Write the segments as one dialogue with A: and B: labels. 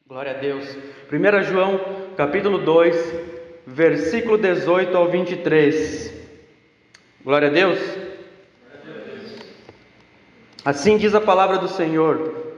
A: Glória a Deus. 1 João, capítulo 2, versículo 18 ao 23. Glória a Deus. Assim diz a palavra do Senhor: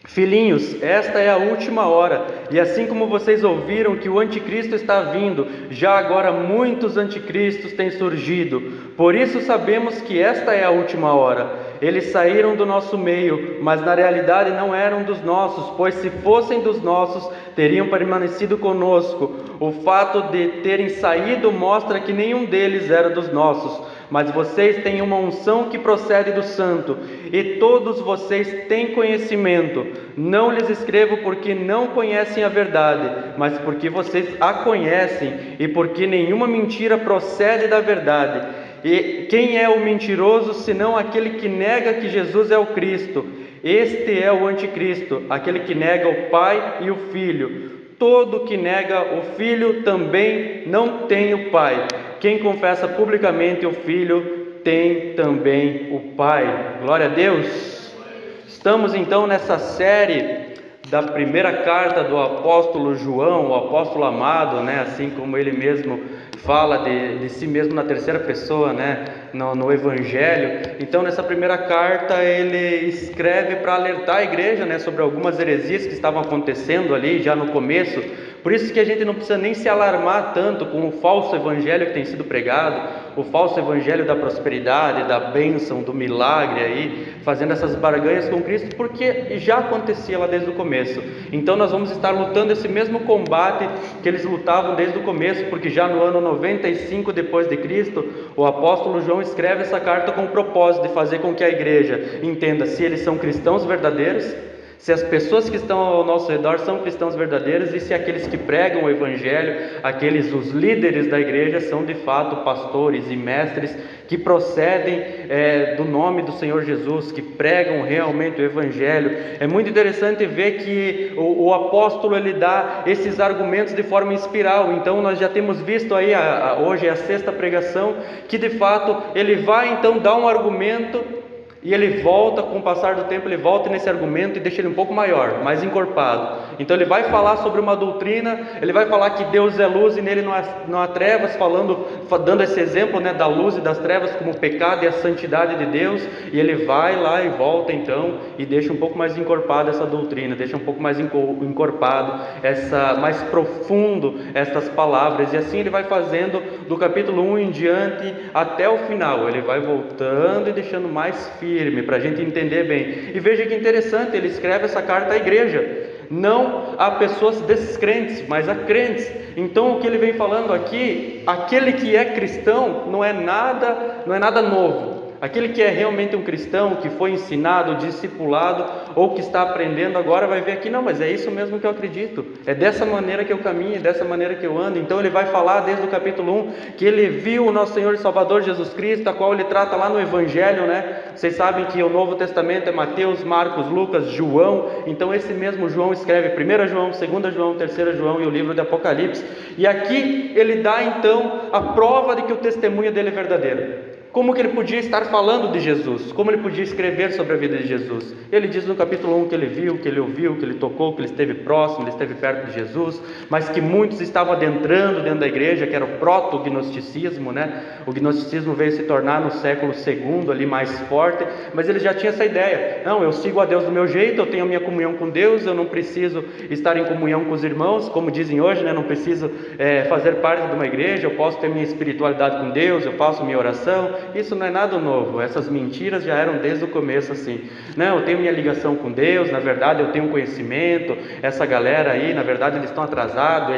A: Filhinhos, esta é a última hora, e assim como vocês ouviram que o anticristo está vindo, já agora muitos anticristos têm surgido. Por isso sabemos que esta é a última hora. Eles saíram do nosso meio, mas na realidade não eram dos nossos, pois se fossem dos nossos, teriam permanecido conosco. O fato de terem saído mostra que nenhum deles era dos nossos. Mas vocês têm uma unção que procede do Santo, e todos vocês têm conhecimento. Não lhes escrevo porque não conhecem a verdade, mas porque vocês a conhecem, e porque nenhuma mentira procede da verdade. E quem é o mentiroso, senão aquele que nega que Jesus é o Cristo? Este é o anticristo, aquele que nega o Pai e o Filho. Todo que nega o Filho também não tem o Pai. Quem confessa publicamente o Filho tem também o Pai. Glória a Deus. Estamos então nessa série da primeira carta do apóstolo João, o apóstolo amado, né? Assim como ele mesmo fala de si mesmo na terceira pessoa, né? No Evangelho. Então, nessa primeira carta, ele escreve para alertar a igreja, né? Sobre algumas heresias que estavam acontecendo ali já no começo. Por isso que a gente não precisa nem se alarmar tanto com o falso evangelho que tem sido pregado, o falso evangelho da prosperidade, da bênção, do milagre aí, fazendo essas barganhas com Cristo, porque já acontecia lá desde o começo. Então nós vamos estar lutando esse mesmo combate que eles lutavam desde o começo, porque já no ano 95 depois de Cristo, o apóstolo João escreve essa carta com o propósito de fazer com que a igreja entenda se eles são cristãos verdadeiros, se as pessoas que estão ao nosso redor são cristãos verdadeiros, e se aqueles que pregam o Evangelho, os líderes da igreja, são de fato pastores e mestres que procedem do nome do Senhor Jesus, que pregam realmente o Evangelho. É muito interessante ver que o apóstolo ele dá esses argumentos de forma espiral. Então nós já temos visto aí, hoje é a sexta pregação, que de fato ele vai então dar um argumento, e ele volta, com o passar do tempo, ele volta nesse argumento e deixa ele um pouco maior, mais encorpado. Então ele vai falar sobre uma doutrina, ele vai falar que Deus é luz e nele não há trevas, dando esse exemplo, né, da luz e das trevas como o pecado e a santidade de Deus. E ele vai lá e volta então e deixa um pouco mais encorpado essa doutrina, deixa um pouco mais encorpado, mais profundo essas palavras. E assim ele vai fazendo do capítulo 1 em diante até o final. Ele vai voltando e deixando mais firme para a gente entender bem. E veja que interessante, ele escreve essa carta à igreja, não a pessoas descrentes, mas a crentes. Então o que ele vem falando aqui, aquele que é cristão não é nada novo. Aquele que é realmente um cristão, que foi ensinado, discipulado, ou que está aprendendo agora, vai ver aqui, não, mas é isso mesmo que eu acredito, é dessa maneira que eu caminho, é dessa maneira que eu ando. Então ele vai falar desde o capítulo 1, que ele viu o nosso Senhor e Salvador Jesus Cristo, a qual ele trata lá no Evangelho, né? Vocês sabem que o Novo Testamento é Mateus, Marcos, Lucas, João. Então esse mesmo João escreve 1 João, 2 João, 3 João e o livro de Apocalipse. E aqui ele dá então a prova de que o testemunho dele é verdadeiro. Como que ele podia estar falando de Jesus? Como ele podia escrever sobre a vida de Jesus? Ele diz no capítulo 1 que ele viu, que ele ouviu, que ele tocou, que ele esteve próximo, ele esteve perto de Jesus, mas que muitos estavam adentrando dentro da igreja, que era o proto-gnosticismo, né? O gnosticismo veio se tornar no século II ali mais forte, mas ele já tinha essa ideia. Não, eu sigo a Deus do meu jeito, eu tenho a minha comunhão com Deus, eu não preciso estar em comunhão com os irmãos, como dizem hoje, né? Não preciso fazer parte de uma igreja, eu posso ter minha espiritualidade com Deus, eu faço minha oração. Isso não é nada novo, essas mentiras já eram desde o começo assim. Não, eu tenho minha ligação com Deus, na verdade eu tenho conhecimento, essa galera aí, na verdade eles estão atrasados,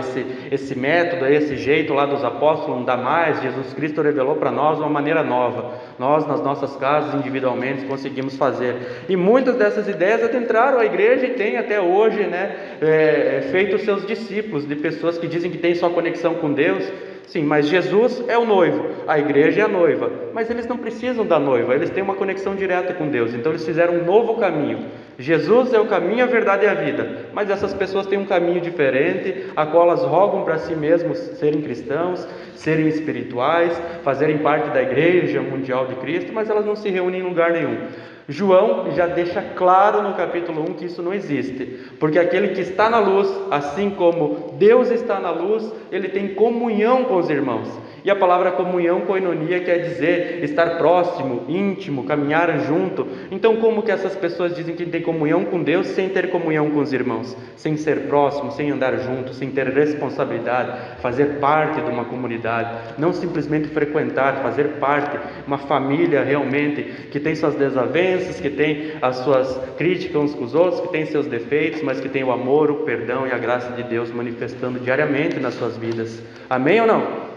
A: esse método, esse jeito lá dos apóstolos não dá mais. Jesus Cristo revelou para nós uma maneira nova, nós nas nossas casas individualmente conseguimos fazer. E muitas dessas ideias adentraram a igreja e tem até hoje, né, feito os seus discípulos, de pessoas que dizem que têm sua conexão com Deus. Sim, mas Jesus é o noivo, a igreja é a noiva, mas eles não precisam da noiva, eles têm uma conexão direta com Deus. Então eles fizeram um novo caminho. Jesus é o caminho, a verdade e a vida, mas essas pessoas têm um caminho diferente, a qual elas rogam para si mesmos serem cristãos, serem espirituais, fazerem parte da igreja mundial de Cristo, mas elas não se reúnem em lugar nenhum. João já deixa claro no capítulo 1 que isso não existe, porque aquele que está na luz, assim como Deus está na luz, ele tem comunhão com os irmãos. E a palavra comunhão, koinonia, quer dizer estar próximo, íntimo, caminhar junto. Então, como que essas pessoas dizem que tem comunhão com Deus sem ter comunhão com os irmãos? Sem ser próximo, sem andar junto, sem ter responsabilidade, fazer parte de uma comunidade, não simplesmente frequentar, fazer parte, uma família realmente, que tem suas desavenças, que tem as suas críticas uns com os outros, que tem seus defeitos, mas que tem o amor, o perdão e a graça de Deus manifestando diariamente nas suas vidas. Amém ou não?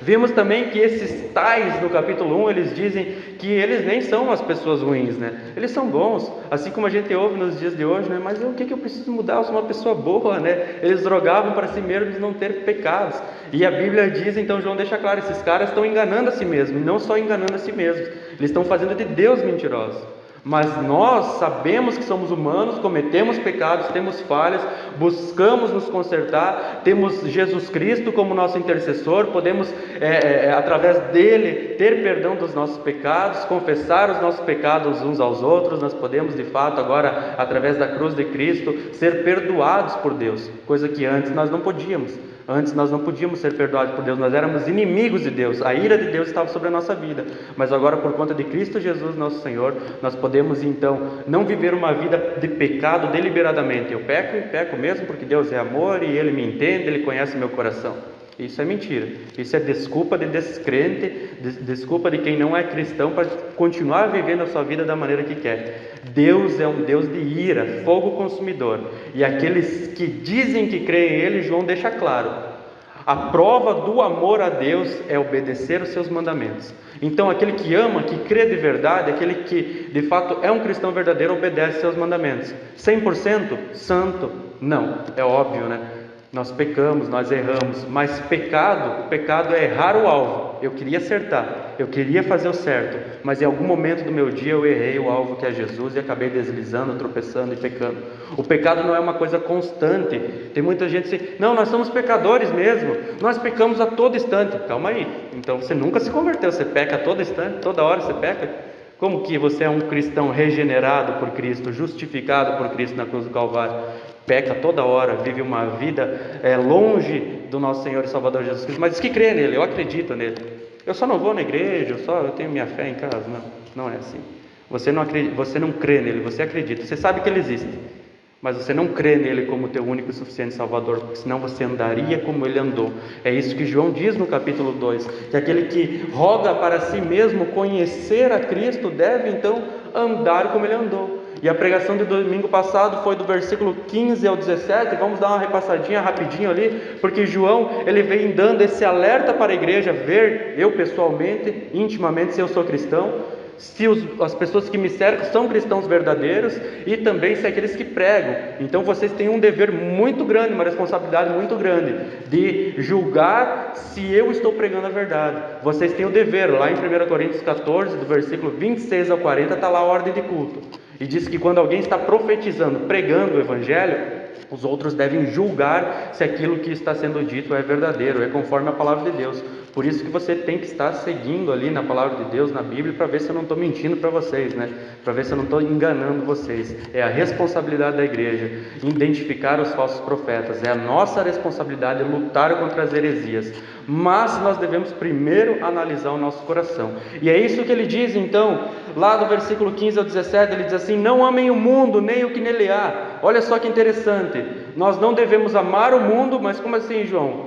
A: Vimos também que esses tais no capítulo 1, eles dizem que eles nem são as pessoas ruins, né? Eles são bons, assim como a gente ouve nos dias de hoje, né? Mas o que eu preciso mudar? Eu sou uma pessoa boa, né? Eles rogavam para si mesmos não ter pecados. E a Bíblia diz, então João deixa claro, esses caras estão enganando a si mesmos, e não só enganando a si mesmos, eles estão fazendo de Deus mentirosos. Mas nós sabemos que somos humanos, cometemos pecados, temos falhas, buscamos nos consertar, temos Jesus Cristo como nosso intercessor, podemos, através dele, ter perdão dos nossos pecados, confessar os nossos pecados uns aos outros. Nós podemos, de fato, agora, através da cruz de Cristo, ser perdoados por Deus, coisa que antes nós não podíamos. Antes nós não podíamos ser perdoados por Deus, nós éramos inimigos de Deus, a ira de Deus estava sobre a nossa vida, mas agora por conta de Cristo Jesus nosso Senhor, nós podemos então não viver uma vida de pecado deliberadamente. Eu peco e peco mesmo porque Deus é amor e Ele me entende, Ele conhece meu coração. Isso é mentira, isso é desculpa de descrente, desculpa de quem não é cristão para continuar vivendo a sua vida da maneira que quer. Deus é um Deus de ira, fogo consumidor, e aqueles que dizem que creem em Ele, João deixa claro, a prova do amor a Deus é obedecer os seus mandamentos. Então aquele que ama, que crê de verdade, aquele que de fato é um cristão verdadeiro, obedece seus mandamentos. 100% santo? Não, é óbvio, né? Nós pecamos, nós erramos, mas o pecado é errar o alvo. Eu queria acertar, eu queria fazer o certo, mas em algum momento do meu dia eu errei o alvo que é Jesus e acabei deslizando, tropeçando e pecando. O pecado não é uma coisa constante. Tem muita gente que diz, não, nós somos pecadores mesmo, nós pecamos a todo instante. Calma aí, então você nunca se converteu, você peca a todo instante, toda hora você peca? Como que você é um cristão regenerado por Cristo, justificado por Cristo na cruz do Calvário? Peca toda hora, vive uma vida longe do nosso Senhor e Salvador Jesus Cristo, mas diz que crê nele, eu acredito nele. Eu só não vou na igreja, eu tenho minha fé em casa. Não é assim. Você não crê nele, você acredita, você sabe que ele existe, mas você não crê nele como teu único e suficiente Salvador, porque senão você andaria como ele andou. É isso que João diz no capítulo 2, que aquele que roga para si mesmo conhecer a Cristo deve então andar como ele andou. E a pregação do domingo passado foi do versículo 15 ao 17, vamos dar uma repassadinha rapidinho ali, porque João, ele vem dando esse alerta para a igreja, ver eu pessoalmente, intimamente, se eu sou cristão, se as pessoas que me cercam são cristãos verdadeiros e também se aqueles que pregam. Então vocês têm um dever muito grande, uma responsabilidade muito grande de julgar se eu estou pregando a verdade. Vocês têm o dever, lá em 1 Coríntios 14, do versículo 26 ao 40, está lá a ordem de culto. E diz que quando alguém está profetizando, pregando o evangelho, os outros devem julgar se aquilo que está sendo dito é verdadeiro, é conforme a palavra de Deus. Por isso que você tem que estar seguindo ali na palavra de Deus, na Bíblia, para ver se eu não estou mentindo para vocês, né? Para ver se eu não estou enganando vocês. É a responsabilidade da igreja identificar os falsos profetas. É a nossa responsabilidade lutar contra as heresias. Mas nós devemos primeiro analisar o nosso coração. E é isso que ele diz então, lá do versículo 15 ao 17, ele diz assim: não amem o mundo, nem o que nele há. Olha só que interessante, nós não devemos amar o mundo, mas como assim, João?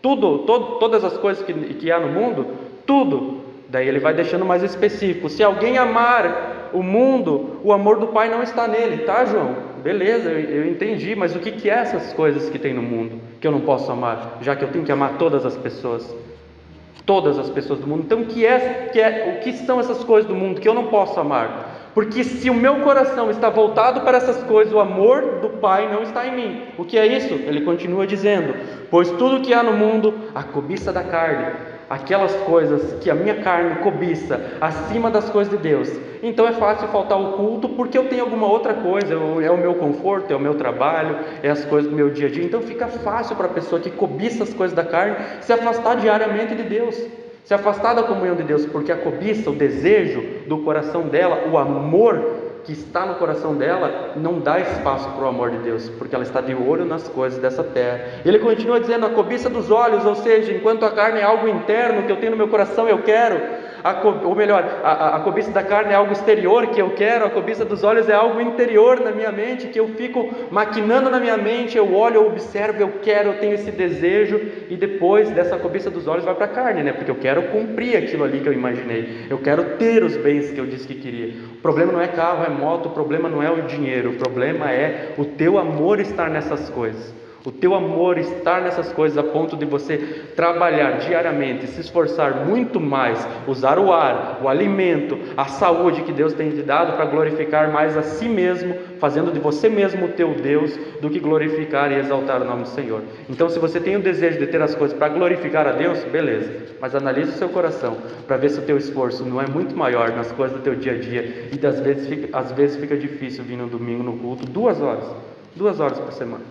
A: Todas as coisas que há no mundo, tudo. Daí ele vai deixando mais específico. Se alguém amar o mundo, o amor do Pai não está nele, tá, João? Beleza, eu entendi, mas o que é essas coisas que tem no mundo que eu não posso amar, já que eu tenho que amar todas as pessoas do mundo? Então o que são essas coisas do mundo que eu não posso amar? Porque se o meu coração está voltado para essas coisas, o amor do Pai não está em mim. O que é isso? Ele continua dizendo: pois tudo que há no mundo, a cobiça da carne, aquelas coisas que a minha carne cobiça acima das coisas de Deus. Então é fácil faltar o culto porque eu tenho alguma outra coisa, é o meu conforto, é o meu trabalho, é as coisas do meu dia a dia. Então fica fácil para a pessoa que cobiça as coisas da carne se afastar diariamente de Deus. Se afastar da comunhão de Deus, porque a cobiça, o desejo do coração dela, o amor que está no coração dela, não dá espaço para o amor de Deus, porque ela está de olho nas coisas dessa terra. Ele continua dizendo, a cobiça dos olhos, ou seja, enquanto a carne é algo interno que eu tenho no meu coração, eu quero, ou melhor, a cobiça da carne é algo exterior que eu quero, a cobiça dos olhos é algo interior na minha mente, que eu fico maquinando na minha mente, eu olho, eu observo, eu quero, eu tenho esse desejo, e depois dessa cobiça dos olhos vai para a carne, né? Porque eu quero cumprir aquilo ali que eu imaginei, eu quero ter os bens que eu disse que queria. O problema não é carro, é moto, o problema não é o dinheiro, o problema é o teu amor estar nessas coisas. O teu amor estar nessas coisas a ponto de você trabalhar diariamente, se esforçar muito mais, usar o ar, o alimento, a saúde que Deus tem te dado para glorificar mais a si mesmo, fazendo de você mesmo o teu Deus, do que glorificar e exaltar o nome do Senhor. Então, se você tem o desejo de ter as coisas para glorificar a Deus, beleza, mas analise o seu coração para ver se o teu esforço não é muito maior nas coisas do teu dia a dia, e às vezes fica difícil vir no domingo no culto 2 horas por semana.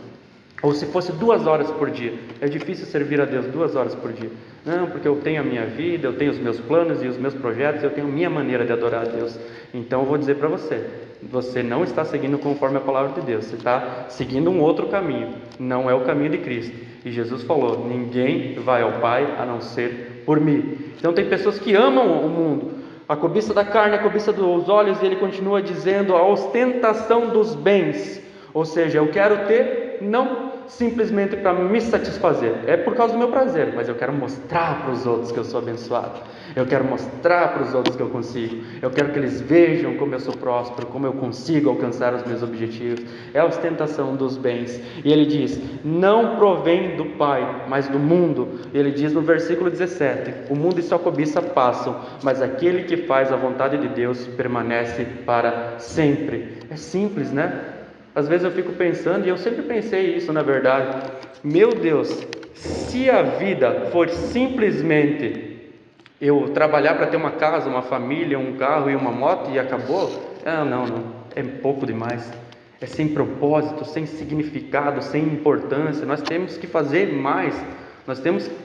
A: Ou se fosse 2 horas por dia, é difícil servir a Deus 2 horas por dia. Não, porque eu tenho a minha vida, eu tenho os meus planos e os meus projetos, eu tenho minha maneira de adorar a Deus. Então eu vou dizer para você, você não está seguindo conforme a palavra de Deus, você está seguindo um outro caminho, não é o caminho de Cristo. E Jesus falou, ninguém vai ao Pai a não ser por mim. Então tem pessoas que amam o mundo, a cobiça da carne, a cobiça dos olhos, e ele continua dizendo, a ostentação dos bens, ou seja, eu quero ter, não simplesmente para me satisfazer, é por causa do meu prazer, mas eu quero mostrar para os outros que eu sou abençoado, eu quero mostrar para os outros que eu consigo, eu quero que eles vejam como eu sou próspero, como eu consigo alcançar os meus objetivos. É a ostentação dos bens. E ele diz, não provém do Pai, mas do mundo. Ele diz no versículo 17, o mundo e sua cobiça passam, mas aquele que faz a vontade de Deus permanece para sempre. É simples, né? Às vezes eu fico pensando, e eu sempre pensei isso na verdade, meu Deus, se a vida for simplesmente eu trabalhar para ter uma casa, uma família, um carro e uma moto e acabou, não, é pouco demais, é sem propósito, sem significado, sem importância. Nós temos que fazer mais,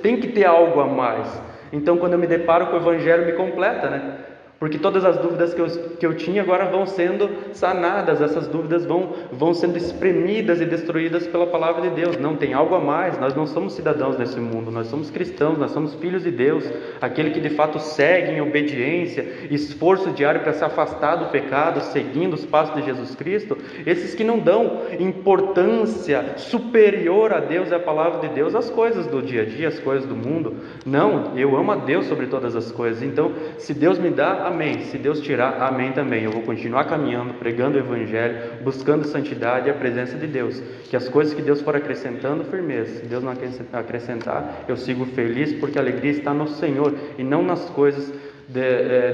A: tem que ter algo a mais. Então quando eu me deparo com o Evangelho, me completa, né? Porque todas as dúvidas que eu tinha agora vão sendo sanadas, essas dúvidas vão sendo espremidas e destruídas pela palavra de Deus. Não tem algo a mais, nós não somos cidadãos desse mundo, nós somos cristãos, nós somos filhos de Deus, aquele que de fato segue em obediência, esforço diário para se afastar do pecado, seguindo os passos de Jesus Cristo. Esses que não dão importância superior a Deus e a palavra de Deus às coisas do dia a dia, às coisas do mundo. Não, eu amo a Deus sobre todas as coisas. Então, se Deus me dá, amém. Se Deus tirar, amém também. Eu vou continuar caminhando, pregando o Evangelho, buscando santidade e a presença de Deus. Que as coisas que Deus for acrescentando, firmeza. Se Deus não acrescentar, eu sigo feliz, porque a alegria está no Senhor e não nas coisas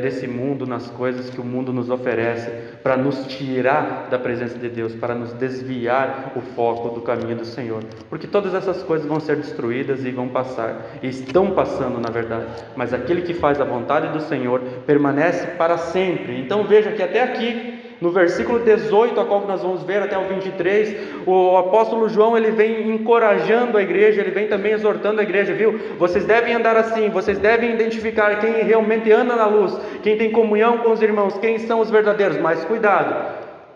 A: desse mundo, nas coisas que o mundo nos oferece, para nos tirar da presença de Deus, para nos desviar o foco do caminho do Senhor. Porque todas essas coisas vão ser destruídas e vão passar, e estão passando na verdade, mas aquele que faz a vontade do Senhor permanece para sempre. Então veja que até aqui, no versículo 18, a qual nós vamos ver até o 23, o apóstolo João, ele vem encorajando a igreja, ele vem também exortando a igreja, viu? Vocês devem andar assim, vocês devem identificar quem realmente anda na luz, quem tem comunhão com os irmãos, quem são os verdadeiros, mas cuidado,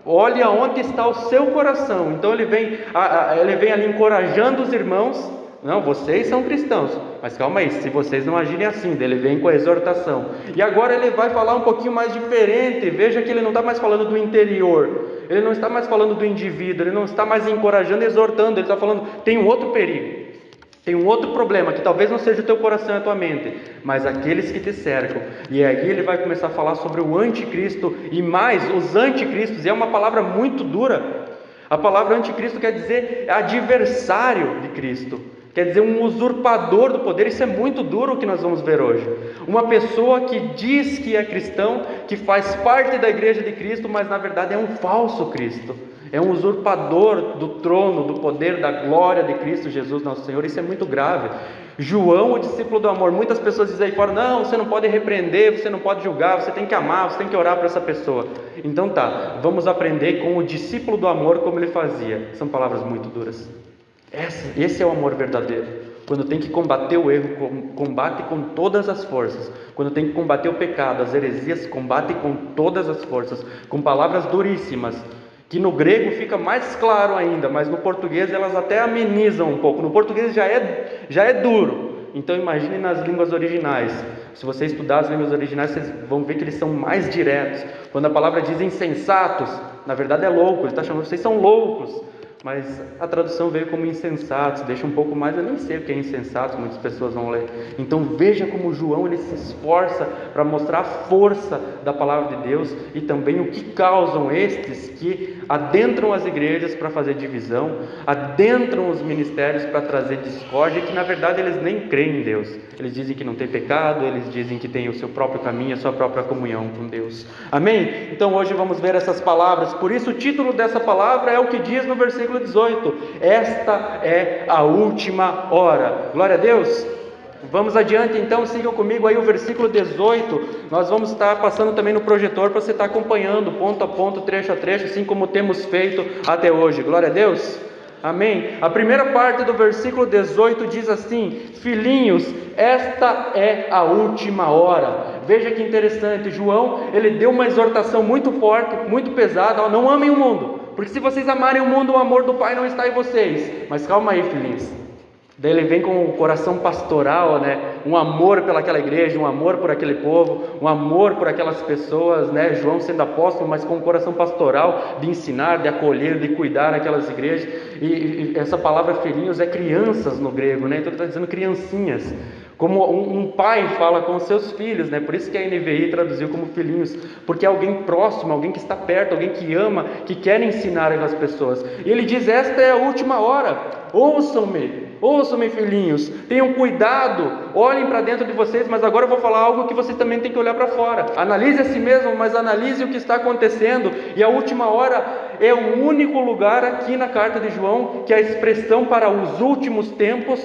A: olhe aonde está o seu coração. Então ele vem ali encorajando os irmãos. Não, vocês são cristãos, mas calma aí, se vocês não agirem assim, ele vem com a exortação. E agora ele vai falar um pouquinho mais diferente. Veja que ele não está mais falando do interior, ele não está mais falando do indivíduo, ele não está mais encorajando e exortando, ele está falando, tem um outro perigo, tem um outro problema, que talvez não seja o teu coração e a tua mente, mas aqueles que te cercam. E aí ele vai começar a falar sobre o anticristo, e mais, os anticristos, e é uma palavra muito dura. A palavra anticristo quer dizer adversário de Cristo, quer dizer um usurpador do poder. Isso é muito duro o que nós vamos ver hoje. Uma pessoa que diz que é cristão, que faz parte da igreja de Cristo, mas na verdade é um falso Cristo, é um usurpador do trono, do poder, da glória de Cristo Jesus nosso Senhor. Isso é muito grave. João, o discípulo do amor, muitas pessoas dizem aí fora, não, você não pode repreender, você não pode julgar, você tem que amar, você tem que orar para essa pessoa. Então tá, vamos aprender com o discípulo do amor como ele fazia. São palavras muito duras. Esse é o amor verdadeiro. Quando tem que combater o erro, combate com todas as forças. Quando tem que combater o pecado, as heresias, combate com todas as forças, com palavras duríssimas, que no grego fica mais claro ainda, mas no português elas até amenizam um pouco. No português já é duro. Então imagine nas línguas originais. Se você estudar as línguas originais, vocês vão ver que eles são mais diretos. Quando a palavra diz insensatos, na verdade é louco, ele está chamando, vocês são loucos. Mas a tradução veio como insensatos, deixa um pouco mais, eu nem sei o que é insensatos, muitas pessoas vão ler. Então veja como João ele se esforça para mostrar a força da palavra de Deus e também o que causam estes que adentram as igrejas para fazer divisão, adentram os ministérios para trazer discórdia, e que na verdade eles nem creem em Deus. Eles dizem que não tem pecado, eles dizem que tem o seu próprio caminho, a sua própria comunhão com Deus. Amém? Então hoje vamos ver essas palavras, por isso o título dessa palavra é o que diz no versículo 18: esta é a última hora. Glória a Deus. Vamos adiante então, sigam comigo aí o versículo 18, nós vamos estar passando também no projetor para você estar acompanhando ponto a ponto, trecho a trecho, assim como temos feito até hoje. Glória a Deus. Amém. A primeira parte do versículo 18 diz assim: filhinhos, esta é a última hora. Veja que interessante, João, ele deu uma exortação muito forte, muito pesada: ó, não amem o mundo, porque se vocês amarem o mundo, o amor do Pai não está em vocês. Mas calma aí, filhinhos. Daí ele vem com o coração pastoral, né? Um amor pelaquela igreja, um amor por aquele povo, um amor por aquelas pessoas, né? João sendo apóstolo, mas com um coração pastoral de ensinar, de acolher, de cuidar aquelas igrejas. E essa palavra filhinhos é crianças no grego, né? Então ele está dizendo criancinhas, como um pai fala com os seus filhos, né? Por isso que a NVI traduziu como filhinhos, porque é alguém próximo, alguém que está perto, alguém que ama, que quer ensinar as pessoas. E ele diz: esta é a última hora, ouçam-me, filhinhos, tenham cuidado, olhem para dentro de vocês, mas agora eu vou falar algo que você também tem que olhar para fora. Analise a si mesmo, mas analise o que está acontecendo. E a última hora é o único lugar aqui na carta de João que a expressão para os últimos tempos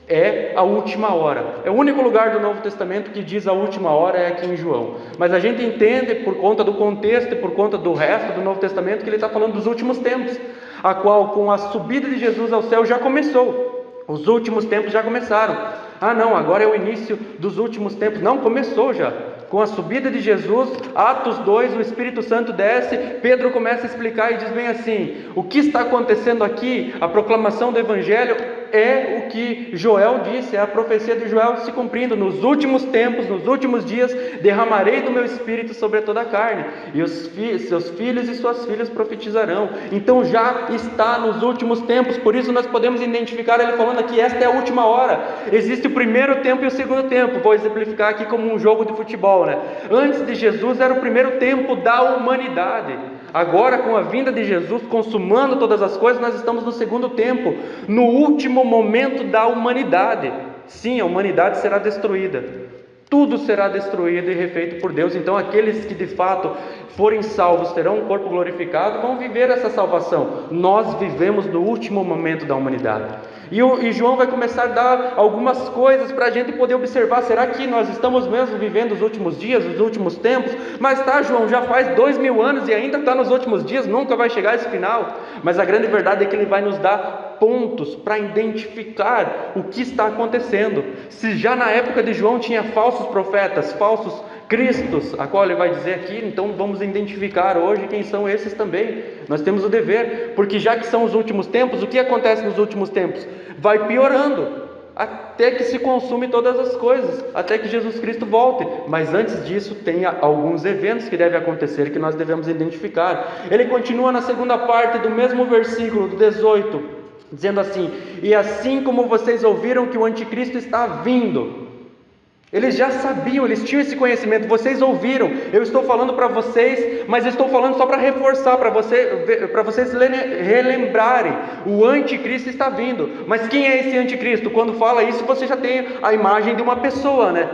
A: é a última hora. É o único lugar do Novo Testamento que diz a última hora é aqui em João. Mas a gente entende por conta do contexto e por conta do resto do Novo Testamento que ele está falando dos últimos tempos, a qual com a subida de Jesus ao céu já começou. Os últimos tempos já começaram. Ah não, agora é o início dos últimos tempos. Não, começou já. Com a subida de Jesus, Atos 2, o Espírito Santo desce, Pedro começa a explicar e diz bem assim: o que está acontecendo aqui, a proclamação do Evangelho, é o que Joel disse, é a profecia de Joel se cumprindo: nos últimos tempos, nos últimos dias, derramarei do meu Espírito sobre toda a carne, e seus filhos e suas filhas profetizarão. Então já está nos últimos tempos, por isso nós podemos identificar ele falando aqui: esta é a última hora. Existe o primeiro tempo e o segundo tempo. Vou exemplificar aqui como um jogo de futebol, né? Antes de Jesus era o primeiro tempo da humanidade. Agora, com a vinda de Jesus, consumando todas as coisas, nós estamos no segundo tempo, no último momento da humanidade. Sim, a humanidade será destruída. Tudo será destruído e refeito por Deus. Então aqueles que de fato forem salvos, terão um corpo glorificado, vão viver essa salvação. Nós vivemos no último momento da humanidade. E João vai começar a dar algumas coisas para a gente poder observar: será que nós estamos mesmo vivendo os últimos dias, os últimos tempos? Mas tá, João, já faz 2000 anos e ainda está nos últimos dias, nunca vai chegar esse final. Mas a grande verdade é que ele vai nos dar pontos para identificar o que está acontecendo. Se já na época de João tinha falsos profetas, falsos cristos, a qual ele vai dizer aqui, então vamos identificar hoje quem são esses também. Nós temos o dever, porque já que são os últimos tempos, o que acontece nos últimos tempos? Vai piorando, até que se consume todas as coisas, até que Jesus Cristo volte. Mas antes disso tem alguns eventos que devem acontecer, que nós devemos identificar. Ele continua na segunda parte do mesmo versículo, do 18, dizendo assim: e assim como vocês ouviram que o anticristo está vindo. Eles já sabiam, eles tinham esse conhecimento, vocês ouviram. Eu estou falando para vocês, mas estou falando só para reforçar, para vocês relembrarem: o anticristo está vindo. Mas quem é esse anticristo? Quando fala isso, você já tem a imagem de uma pessoa, né?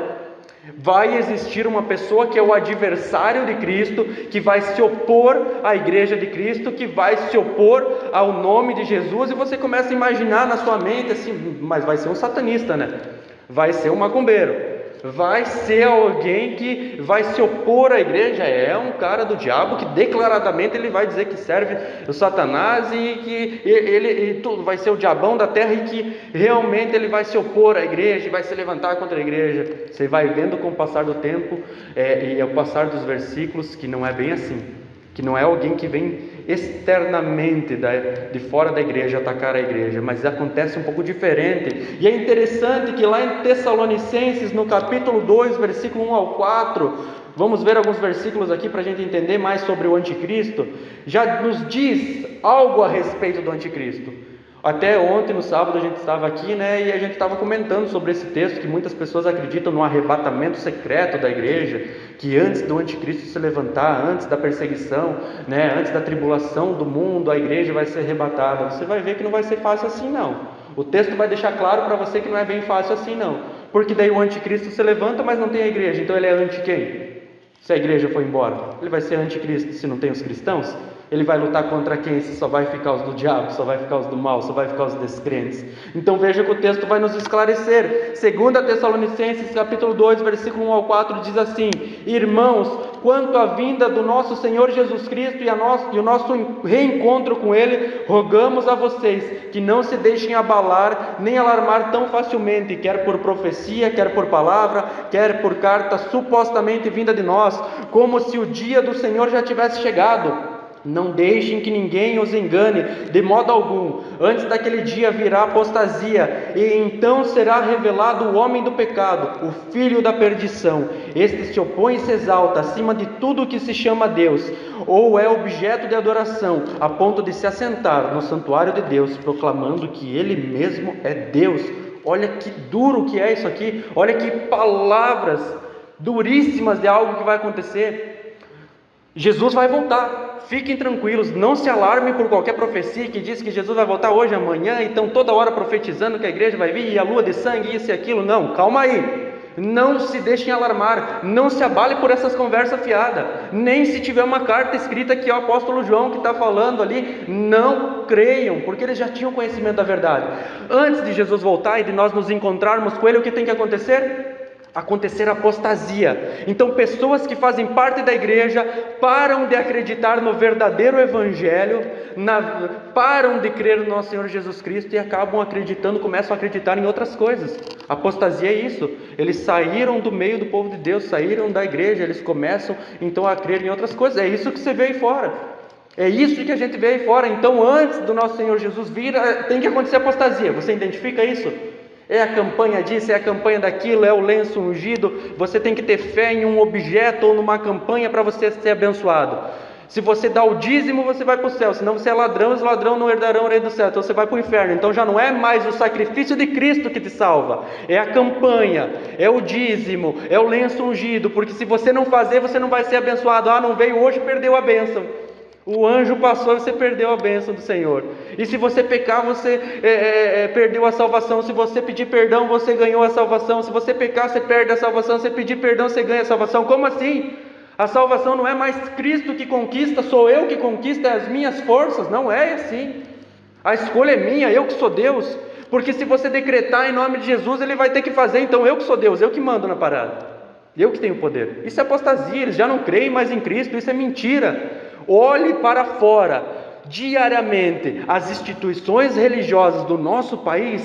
A: Vai existir uma pessoa que é o adversário de Cristo, que vai se opor à igreja de Cristo, que vai se opor ao nome de Jesus. E você começa a imaginar na sua mente assim: mas vai ser um satanista, né? Vai ser um macumbeiro, vai ser alguém que vai se opor à igreja, é um cara do diabo que declaradamente ele vai dizer que serve o Satanás e que ele vai ser o diabão da terra e que realmente ele vai se opor à igreja e vai se levantar contra a igreja. Você vai vendo com o passar do tempo e ao passar dos versículos que não é bem assim, que não é alguém que vem externamente de fora da igreja atacar a igreja, mas acontece um pouco diferente. E é interessante que lá em Tessalonicenses, no capítulo 2, versículo 1 ao 4, vamos ver alguns versículos aqui para a gente entender mais sobre o anticristo, já nos diz algo a respeito do anticristo. Até ontem, no sábado, a gente estava aqui, e a gente estava comentando sobre esse texto, que muitas pessoas acreditam no arrebatamento secreto da igreja, que antes do anticristo se levantar, antes da perseguição, antes da tribulação do mundo, a igreja vai ser arrebatada. Você vai ver que não vai ser fácil assim, não. O texto vai deixar claro para você que não é bem fácil assim, não. Porque daí o anticristo se levanta, mas não tem a igreja, então ele é anti quem? Se a igreja for embora, ele vai ser anticristo se não tem os cristãos? Ele vai lutar contra quem? Se só vai ficar os do diabo, só vai ficar os do mal, só vai ficar os descrentes. Então veja que o texto vai nos esclarecer. 2 Tessalonicenses capítulo 2, versículo 1 ao 4 diz assim: Irmãos, quanto à vinda do nosso Senhor Jesus Cristo e o nosso reencontro com Ele, rogamos a vocês que não se deixem abalar nem alarmar tão facilmente, quer por profecia, quer por palavra, quer por carta supostamente vinda de nós, como se o dia do Senhor já tivesse chegado. Não deixem que ninguém os engane de modo algum. Antes daquele dia virá apostasia, e então será revelado o homem do pecado, o filho da perdição. Este se opõe e se exalta acima de tudo o que se chama Deus, ou é objeto de adoração, a ponto de se assentar no santuário de Deus, proclamando que Ele mesmo é Deus. Olha que duro que é isso aqui, olha que palavras duríssimas de algo que vai acontecer. Jesus vai voltar. Fiquem tranquilos, não se alarmem por qualquer profecia que diz que Jesus vai voltar hoje, amanhã, então toda hora profetizando que a igreja vai vir, e a lua de sangue, isso e aquilo. Não, calma aí, não se deixem alarmar, não se abale por essas conversas fiadas, nem se tiver uma carta escrita que é o apóstolo João que está falando ali, não creiam, porque eles já tinham conhecimento da verdade. Antes de Jesus voltar e de nós nos encontrarmos com Ele, o que tem que acontecer? Acontecer apostasia. Então pessoas que fazem parte da igreja param de acreditar no verdadeiro evangelho, param de crer no nosso Senhor Jesus Cristo e acabam acreditando, começam a acreditar em outras coisas. Apostasia é isso, eles saíram do meio do povo de Deus, saíram da igreja, eles começam então a crer em outras coisas. É isso que você vê aí fora, é isso que a gente vê aí fora. Então antes do nosso Senhor Jesus vir, tem que acontecer apostasia. Você identifica isso? É a campanha disso, é a campanha daquilo, é o lenço ungido. Você tem que ter fé em um objeto ou numa campanha para você ser abençoado. Se você dá o dízimo, você vai para o céu. Senão você é ladrão, os ladrões não herdarão o reino do céu. Então você vai para o inferno. Então já não é mais o sacrifício de Cristo que te salva, é a campanha, é o dízimo, é o lenço ungido. Porque se você não fazer, você não vai ser abençoado. Não veio hoje, perdeu a bênção. O anjo passou e você perdeu a bênção do Senhor. E se você pecar, você perdeu a salvação. Se você pedir perdão, você ganhou a salvação. Se você pecar, você perde a salvação. Se pedir perdão, você ganha a salvação. Como assim? A salvação não é mais Cristo que conquista, sou eu que conquisto, é as minhas forças. Não é assim. A escolha é minha, eu que sou Deus. Porque se você decretar em nome de Jesus, Ele vai ter que fazer. Então eu que sou Deus, eu que mando na parada. Eu que tenho poder. Isso é apostasia, eles já não creem mais em Cristo, isso é mentira. Olhe para fora, diariamente, as instituições religiosas do nosso país,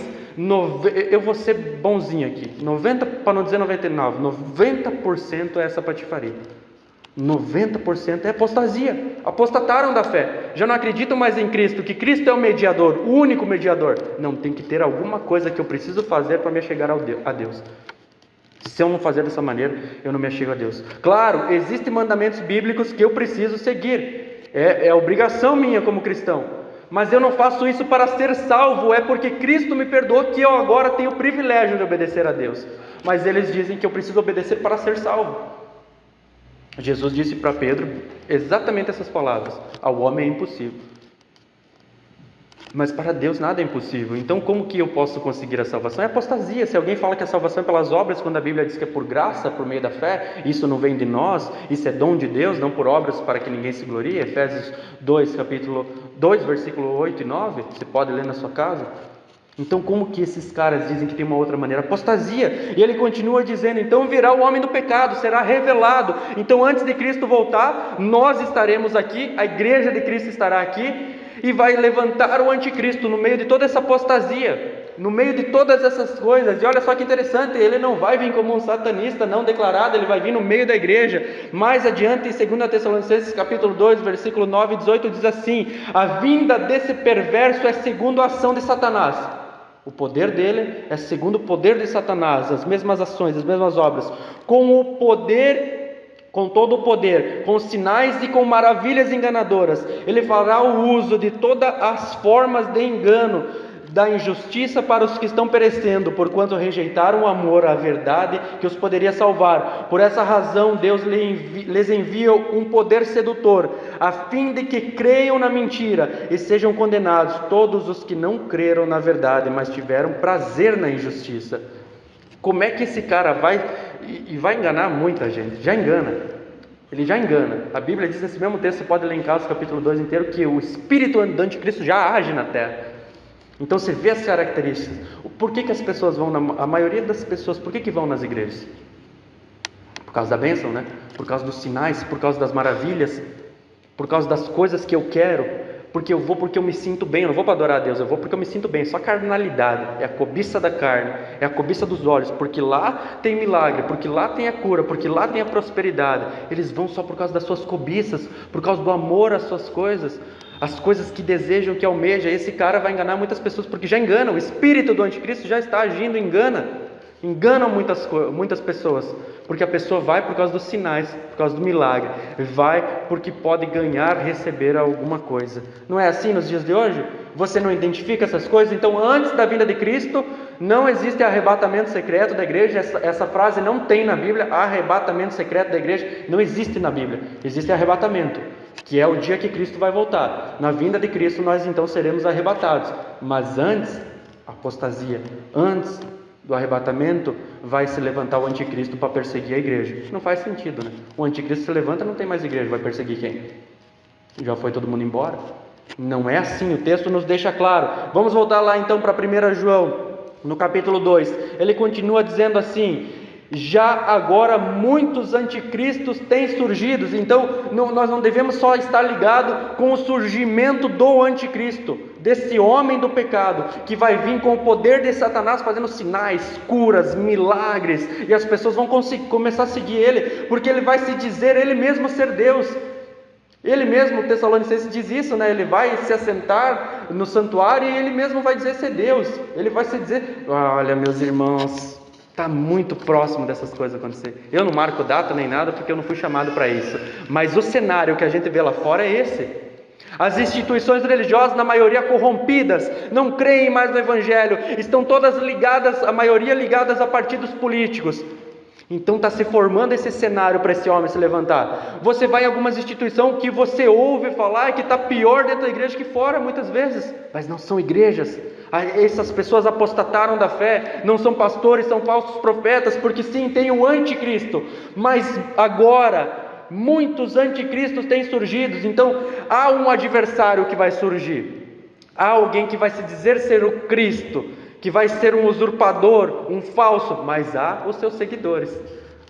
A: eu vou ser bonzinho aqui, 90, para não dizer 99, 90% é essa patifaria, 90% é apostasia, apostataram da fé, já não acreditam mais em Cristo, que Cristo é o mediador, o único mediador. Não, tem que ter alguma coisa que eu preciso fazer para me chegar a Deus. Se eu não fazer dessa maneira, eu não me achego a Deus. Claro, existem mandamentos bíblicos que eu preciso seguir. É obrigação minha como cristão. Mas eu não faço isso para ser salvo. É porque Cristo me perdoou que eu agora tenho o privilégio de obedecer a Deus. Mas eles dizem que eu preciso obedecer para ser salvo. Jesus disse para Pedro exatamente essas palavras: ao homem é impossível, mas para Deus nada é impossível. Então como que eu posso conseguir a salvação? É apostasia. Se alguém fala que a salvação é pelas obras, quando a Bíblia diz que é por graça, por meio da fé, isso não vem de nós, isso é dom de Deus, não por obras para que ninguém se glorie. Efésios 2, capítulo 2, versículo 8 e 9, você pode ler na sua casa. Então como que esses caras dizem que tem uma outra maneira? Apostasia. E ele continua dizendo, então virá o homem do pecado, será revelado. Então antes de Cristo voltar, nós estaremos aqui, a igreja de Cristo estará aqui, e vai levantar o anticristo no meio de toda essa apostasia, no meio de todas essas coisas. E olha só que interessante, ele não vai vir como um satanista não declarado, ele vai vir no meio da igreja. Mais adiante, em 2 Tessalonicenses capítulo 2, versículo 9 e 18, diz assim: a vinda desse perverso é segundo a ação de Satanás. O poder dele é segundo o poder de Satanás, as mesmas ações, as mesmas obras, com o poder, com todo o poder, com sinais e com maravilhas enganadoras. Ele fará o uso de todas as formas de engano, da injustiça para os que estão perecendo, porquanto rejeitaram o amor à verdade que os poderia salvar. Por essa razão Deus lhes envia um poder sedutor, a fim de que creiam na mentira e sejam condenados todos os que não creram na verdade, mas tiveram prazer na injustiça. Como é que esse cara vai enganar muita gente? Já engana. Ele já engana. A Bíblia diz nesse mesmo texto, você pode elencar os capítulo 2 inteiro, que o espírito do anticristo já age na terra. Então você vê as características. Por que as pessoas vão, a maioria das pessoas, por que vão nas igrejas? Por causa da bênção, né? Por causa dos sinais, por causa das maravilhas, por causa das coisas que eu quero, porque eu vou porque eu me sinto bem, eu não vou para adorar a Deus, eu vou porque eu me sinto bem. Só carnalidade, é a cobiça da carne, é a cobiça dos olhos, porque lá tem milagre, porque lá tem a cura, porque lá tem a prosperidade. Eles vão só por causa das suas cobiças, por causa do amor às suas coisas, as coisas que desejam, que almeja. Esse cara vai enganar muitas pessoas, porque já engana, o espírito do anticristo já está agindo, engana muitas pessoas, porque a pessoa vai por causa dos sinais, por causa do milagre, vai porque pode ganhar, receber alguma coisa. Não é assim nos dias de hoje? Você não identifica essas coisas? Então antes da vinda de Cristo não existe arrebatamento secreto da igreja. Essa frase não tem na Bíblia. Arrebatamento secreto da igreja não existe na Bíblia. Existe arrebatamento, que é o dia que Cristo vai voltar. Na vinda de Cristo nós então seremos arrebatados, mas antes, apostasia, antes do arrebatamento vai se levantar o anticristo para perseguir a igreja. Não faz sentido, né? O anticristo se levanta, não tem mais igreja, vai perseguir quem? Já foi todo mundo embora? Não é assim, o texto nos deixa claro. Vamos voltar lá então para 1 João, no capítulo 2. Ele continua dizendo assim: já agora muitos anticristos têm surgido. Então nós não devemos só estar ligados com o surgimento do anticristo, desse homem do pecado, que vai vir com o poder de Satanás, fazendo sinais, curas, milagres, e as pessoas vão começar a seguir ele, porque ele vai se dizer ele mesmo ser Deus. Ele mesmo, o Tessalonicenses diz isso, né? Ele vai se assentar no santuário e ele mesmo vai dizer ser Deus. Ele vai se dizer, olha meus irmãos, está muito próximo dessas coisas acontecer. Eu não marco data nem nada porque eu não fui chamado para isso, mas o cenário que a gente vê lá fora é esse. As instituições religiosas, na maioria corrompidas, não creem mais no Evangelho, estão todas ligadas, a maioria ligadas a partidos políticos. Então está se formando esse cenário para esse homem se levantar. Você vai em algumas instituições que você ouve falar que está pior dentro da igreja que fora, muitas vezes, mas não são igrejas. Essas pessoas apostataram da fé, não são pastores, são falsos profetas, porque sim, tem o anticristo, mas agora muitos anticristos têm surgido. Então há um adversário que vai surgir, há alguém que vai se dizer ser o Cristo, que vai ser um usurpador, um falso, mas há os seus seguidores.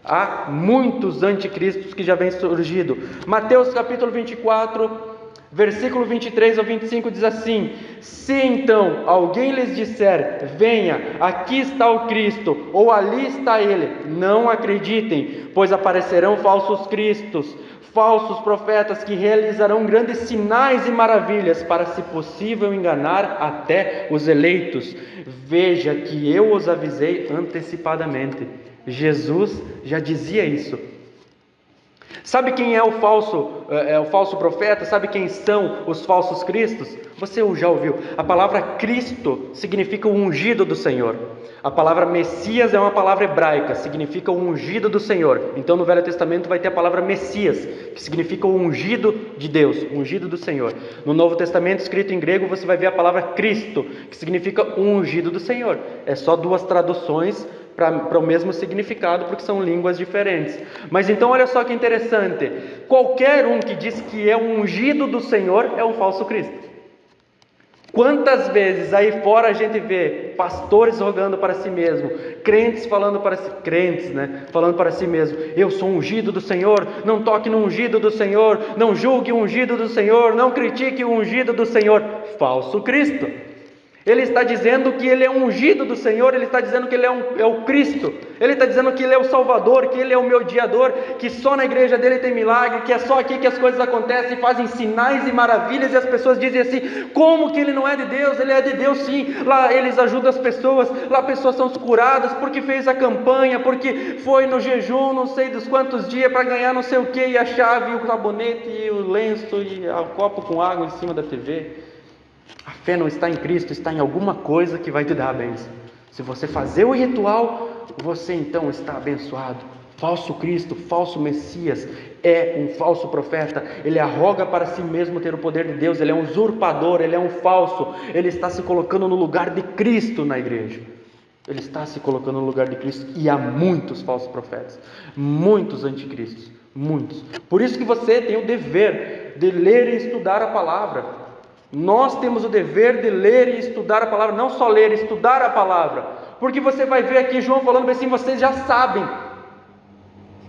A: Há muitos anticristos que já vêm surgindo. Mateus capítulo 24, versículo 23 ao 25 diz assim: se então alguém lhes disser, venha, aqui está o Cristo, ou ali está ele, não acreditem, pois aparecerão falsos cristos, falsos profetas que realizarão grandes sinais e maravilhas para, se possível, enganar até os eleitos. Veja que eu os avisei antecipadamente. Jesus já dizia isso. Sabe quem é o falso profeta? Sabe quem são os falsos cristos? Você já ouviu? A palavra Cristo significa o ungido do Senhor. A palavra Messias é uma palavra hebraica, significa o ungido do Senhor. Então no Velho Testamento vai ter a palavra Messias, que significa o ungido de Deus, o ungido do Senhor. No Novo Testamento, escrito em grego, você vai ver a palavra Cristo, que significa o ungido do Senhor. É só duas traduções para o mesmo significado, porque são línguas diferentes. Mas então olha só que interessante, qualquer um que diz que é o ungido do Senhor é um falso Cristo. Quantas vezes aí fora a gente vê pastores rogando para si mesmo, crentes falando para si, falando para si mesmo: eu sou ungido do Senhor, não toque no ungido do Senhor, não julgue o ungido do Senhor, não critique o ungido do Senhor. Falso Cristo. Ele está dizendo que ele é ungido do Senhor, ele está dizendo que ele é o Cristo, ele está dizendo que ele é o Salvador, que ele é o mediador, que só na igreja dele tem milagre, que é só aqui que as coisas acontecem, fazem sinais e maravilhas, e as pessoas dizem assim: como que ele não é de Deus? Ele é de Deus sim. Lá eles ajudam as pessoas, lá pessoas são curadas, porque fez a campanha, porque foi no jejum, não sei dos quantos dias, para ganhar não sei o que, e a chave, o sabonete, e o lenço, e o copo com água em cima da TV. A fé não está em Cristo, está em alguma coisa que vai te dar a bênção. Se você fazer o ritual, você então está abençoado. Falso Cristo, falso Messias, é um falso profeta. Ele arroga para si mesmo ter o poder de Deus. Ele é um usurpador, ele é um falso. Ele está se colocando no lugar de Cristo na igreja. Ele está se colocando no lugar de Cristo. E há muitos falsos profetas, muitos anticristos, muitos. Por isso que você tem o dever de ler e estudar a palavra. Nós temos o dever de ler e estudar a palavra, não só ler, estudar a palavra, porque você vai ver aqui João falando assim: vocês já sabem,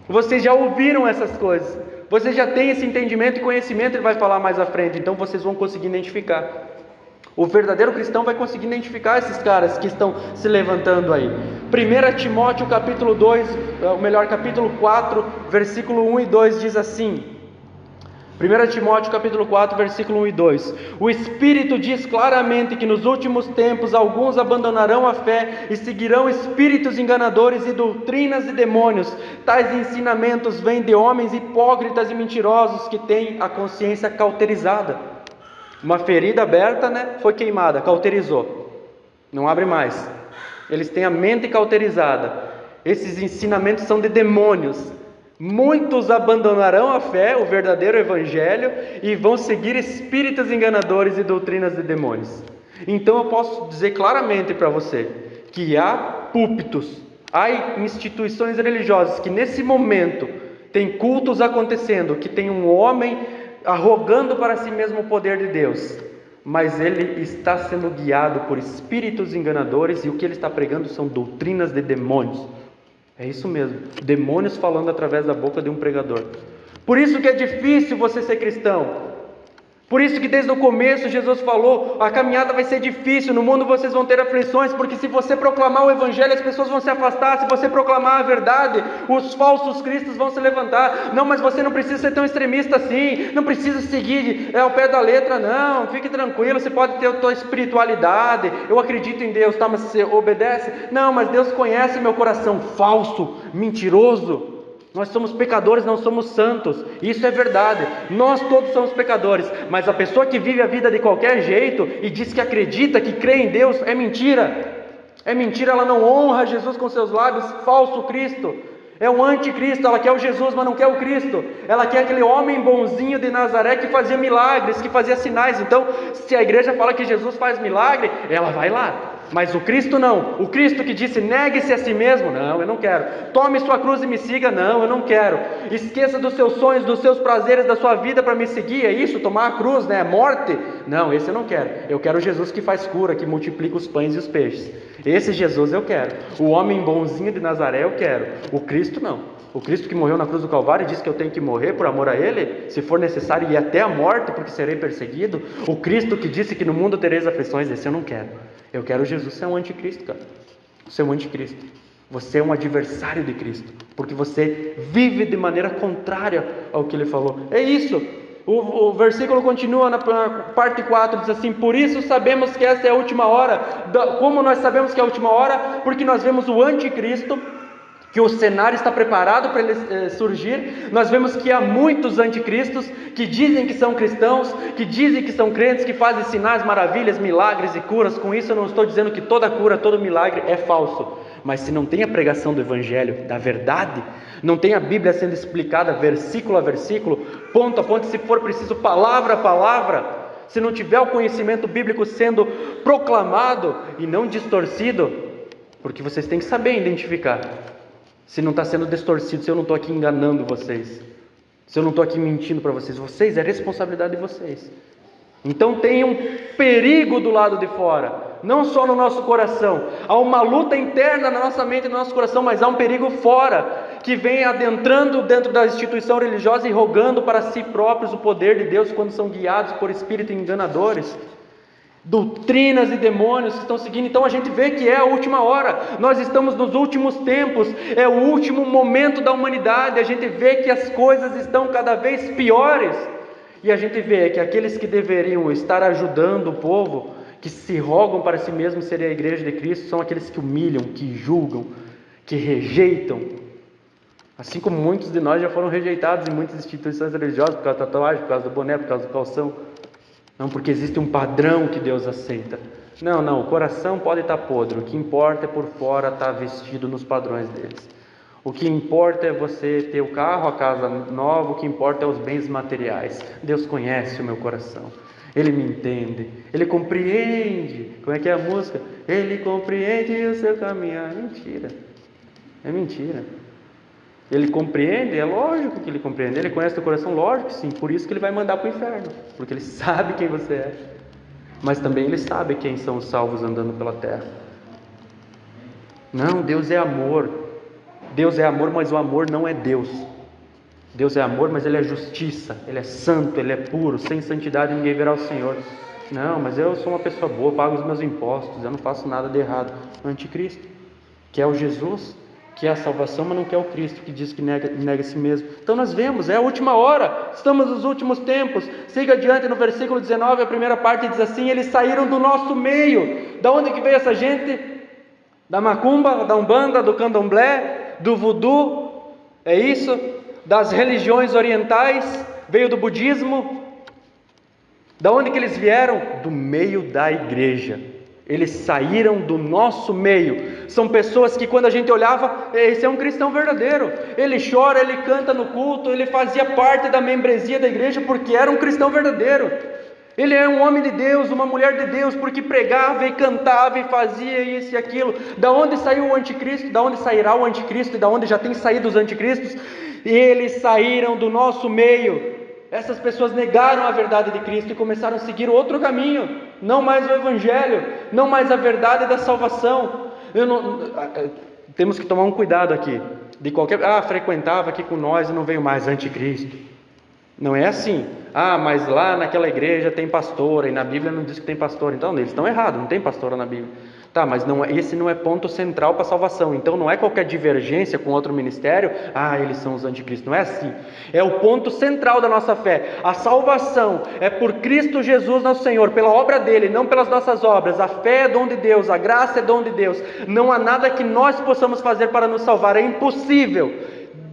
A: vocês já ouviram essas coisas, vocês já têm esse entendimento e conhecimento. Ele vai falar mais à frente, então vocês vão conseguir identificar. O verdadeiro cristão vai conseguir identificar esses caras que estão se levantando aí. 1 Timóteo capítulo 2, capítulo 4, versículo 1 e 2 diz assim: 1 Timóteo capítulo 4, versículo 1 e 2: o Espírito diz claramente que nos últimos tempos alguns abandonarão a fé e seguirão espíritos enganadores e doutrinas de demônios. Tais ensinamentos vêm de homens hipócritas e mentirosos que têm a consciência cauterizada. Uma ferida aberta, foi queimada, cauterizou, não abre mais. Eles têm a mente cauterizada. Esses ensinamentos são de demônios. Muitos abandonarão a fé, o verdadeiro evangelho, e vão seguir espíritos enganadores e doutrinas de demônios. Então eu posso dizer claramente para você que há púlpitos, há instituições religiosas que nesse momento tem cultos acontecendo, que tem um homem arrogando para si mesmo o poder de Deus, mas ele está sendo guiado por espíritos enganadores, e o que ele está pregando são doutrinas de demônios. É isso mesmo, demônios falando através da boca de um pregador. Por isso que é difícil você ser cristão. Por isso que desde o começo Jesus falou: a caminhada vai ser difícil, no mundo vocês vão ter aflições, porque se você proclamar o evangelho, as pessoas vão se afastar. Se você proclamar a verdade, os falsos cristos vão se levantar. Não, mas você não precisa ser tão extremista assim, não precisa seguir ao pé da letra, não, fique tranquilo, você pode ter a tua espiritualidade, eu acredito em Deus, tá, mas você obedece? Não, mas Deus conhece meu coração. Falso, mentiroso. Nós somos pecadores, não somos santos. Isso é verdade, nós todos somos pecadores. Mas a pessoa que vive a vida de qualquer jeito e diz que acredita, que crê em Deus, é mentira. É mentira, ela não honra Jesus com seus lábios. Falso Cristo, é o anticristo. Ela quer o Jesus, mas não quer o Cristo. Ela quer aquele homem bonzinho de Nazaré que fazia milagres, que fazia sinais. Então, se a igreja fala que Jesus faz milagre, ela vai lá. Mas o Cristo não. O Cristo que disse: negue-se a si mesmo, não, eu não quero. Tome sua cruz e me siga, não, eu não quero. Esqueça dos seus sonhos, dos seus prazeres, da sua vida para me seguir, é isso? Tomar a cruz, morte? Não, esse eu não quero. Eu quero Jesus que faz cura, que multiplica os pães e os peixes. Esse Jesus eu quero. O homem bonzinho de Nazaré eu quero. O Cristo não. O Cristo que morreu na cruz do Calvário e disse que eu tenho que morrer por amor a Ele, se for necessário, ir até a morte, porque serei perseguido. O Cristo que disse que no mundo tereis aflições, esse eu não quero. Eu quero Jesus. Você é um anticristo, cara. Você é um anticristo. Você é um adversário de Cristo, porque você vive de maneira contrária ao que Ele falou. É isso. O versículo continua na parte 4, diz assim: por isso sabemos que essa é a última hora. Como nós sabemos que é a última hora? Porque nós vemos o anticristo, que o cenário está preparado para ele surgir. Nós vemos que há muitos anticristos que dizem que são cristãos, que dizem que são crentes, que fazem sinais, maravilhas, milagres e curas. Com isso eu não estou dizendo que toda cura, todo milagre é falso, mas se não tem a pregação do evangelho, da verdade, não tem a Bíblia sendo explicada versículo a versículo, ponto a ponto, se for preciso palavra a palavra, se não tiver o conhecimento bíblico sendo proclamado e não distorcido, porque vocês têm que saber identificar se não está sendo distorcido, se eu não estou aqui enganando vocês, se eu não estou aqui mentindo para vocês. Vocês, é responsabilidade de vocês. Então tem um perigo do lado de fora, não só no nosso coração. Há uma luta interna na nossa mente e no nosso coração, mas há um perigo fora, que vem adentrando dentro da instituição religiosa e rogando para si próprios o poder de Deus quando são guiados por espíritos enganadores, doutrinas e demônios que estão seguindo. Então a gente vê que é a última hora, nós estamos nos últimos tempos, é o último momento da humanidade. A gente vê que as coisas estão cada vez piores, e a gente vê que aqueles que deveriam estar ajudando o povo, que se rogam para si mesmos serem a igreja de Cristo, são aqueles que humilham, que julgam, que rejeitam, assim como muitos de nós já foram rejeitados em muitas instituições religiosas por causa da tatuagem, por causa do boné, por causa do calção. Não, porque existe um padrão que Deus aceita. Não, o coração pode estar podre, o que importa é por fora estar vestido nos padrões deles. O que importa é você ter o carro, a casa nova, o que importa é os bens materiais. Deus conhece o meu coração, Ele me entende, Ele compreende. Como é que é a música? Ele compreende o seu caminhar. É mentira. Ele compreende, é lógico que Ele compreende. Ele conhece o teu coração, lógico que sim. Por isso que Ele vai mandar para o inferno, porque Ele sabe quem você é. Mas também Ele sabe quem são os salvos andando pela terra. Não, Deus é amor. Deus é amor, mas o amor não é Deus. Deus é amor, mas Ele é justiça. Ele é santo, Ele é puro. Sem santidade ninguém verá o Senhor. Não, mas eu sou uma pessoa boa, pago os meus impostos, eu não faço nada de errado. Anticristo, que é o Jesus, que é a salvação, mas não quer o Cristo, que diz que nega a si mesmo. Então nós vemos, é a última hora, estamos nos últimos tempos. Siga adiante no versículo 19, a primeira parte diz assim: eles saíram do nosso meio. Da onde que veio essa gente? Da macumba, da umbanda, do candomblé, do voodoo, é isso? Das religiões orientais, veio do budismo. Da onde que eles vieram? Do meio da igreja. Eles saíram do nosso meio. São pessoas que quando a gente olhava, esse é um cristão verdadeiro. Ele chora, ele canta no culto, ele fazia parte da membresia da igreja porque era um cristão verdadeiro. Ele é um homem de Deus, uma mulher de Deus, porque pregava e cantava e fazia isso e aquilo. Da onde saiu o anticristo? Da onde sairá o anticristo? E da onde já tem saído os anticristos? Eles saíram do nosso meio. Essas pessoas negaram a verdade de Cristo e começaram a seguir outro caminho, não mais o Evangelho, não mais a verdade da salvação. Temos que tomar um cuidado aqui, de qualquer, frequentava aqui com nós e não veio mais, anticristo. Não é assim, mas lá naquela igreja tem pastora, e na Bíblia não diz que tem pastora. Então eles estão errados, não tem pastora na Bíblia. Tá, mas esse não é ponto central para a salvação. Então não é qualquer divergência com outro ministério, eles são os anticristos. Não é assim. É o ponto central da nossa fé. A salvação é por Cristo Jesus nosso Senhor, pela obra dele, não pelas nossas obras. A fé é dom de Deus, a graça é dom de Deus. Não há nada que nós possamos fazer para nos salvar, é impossível.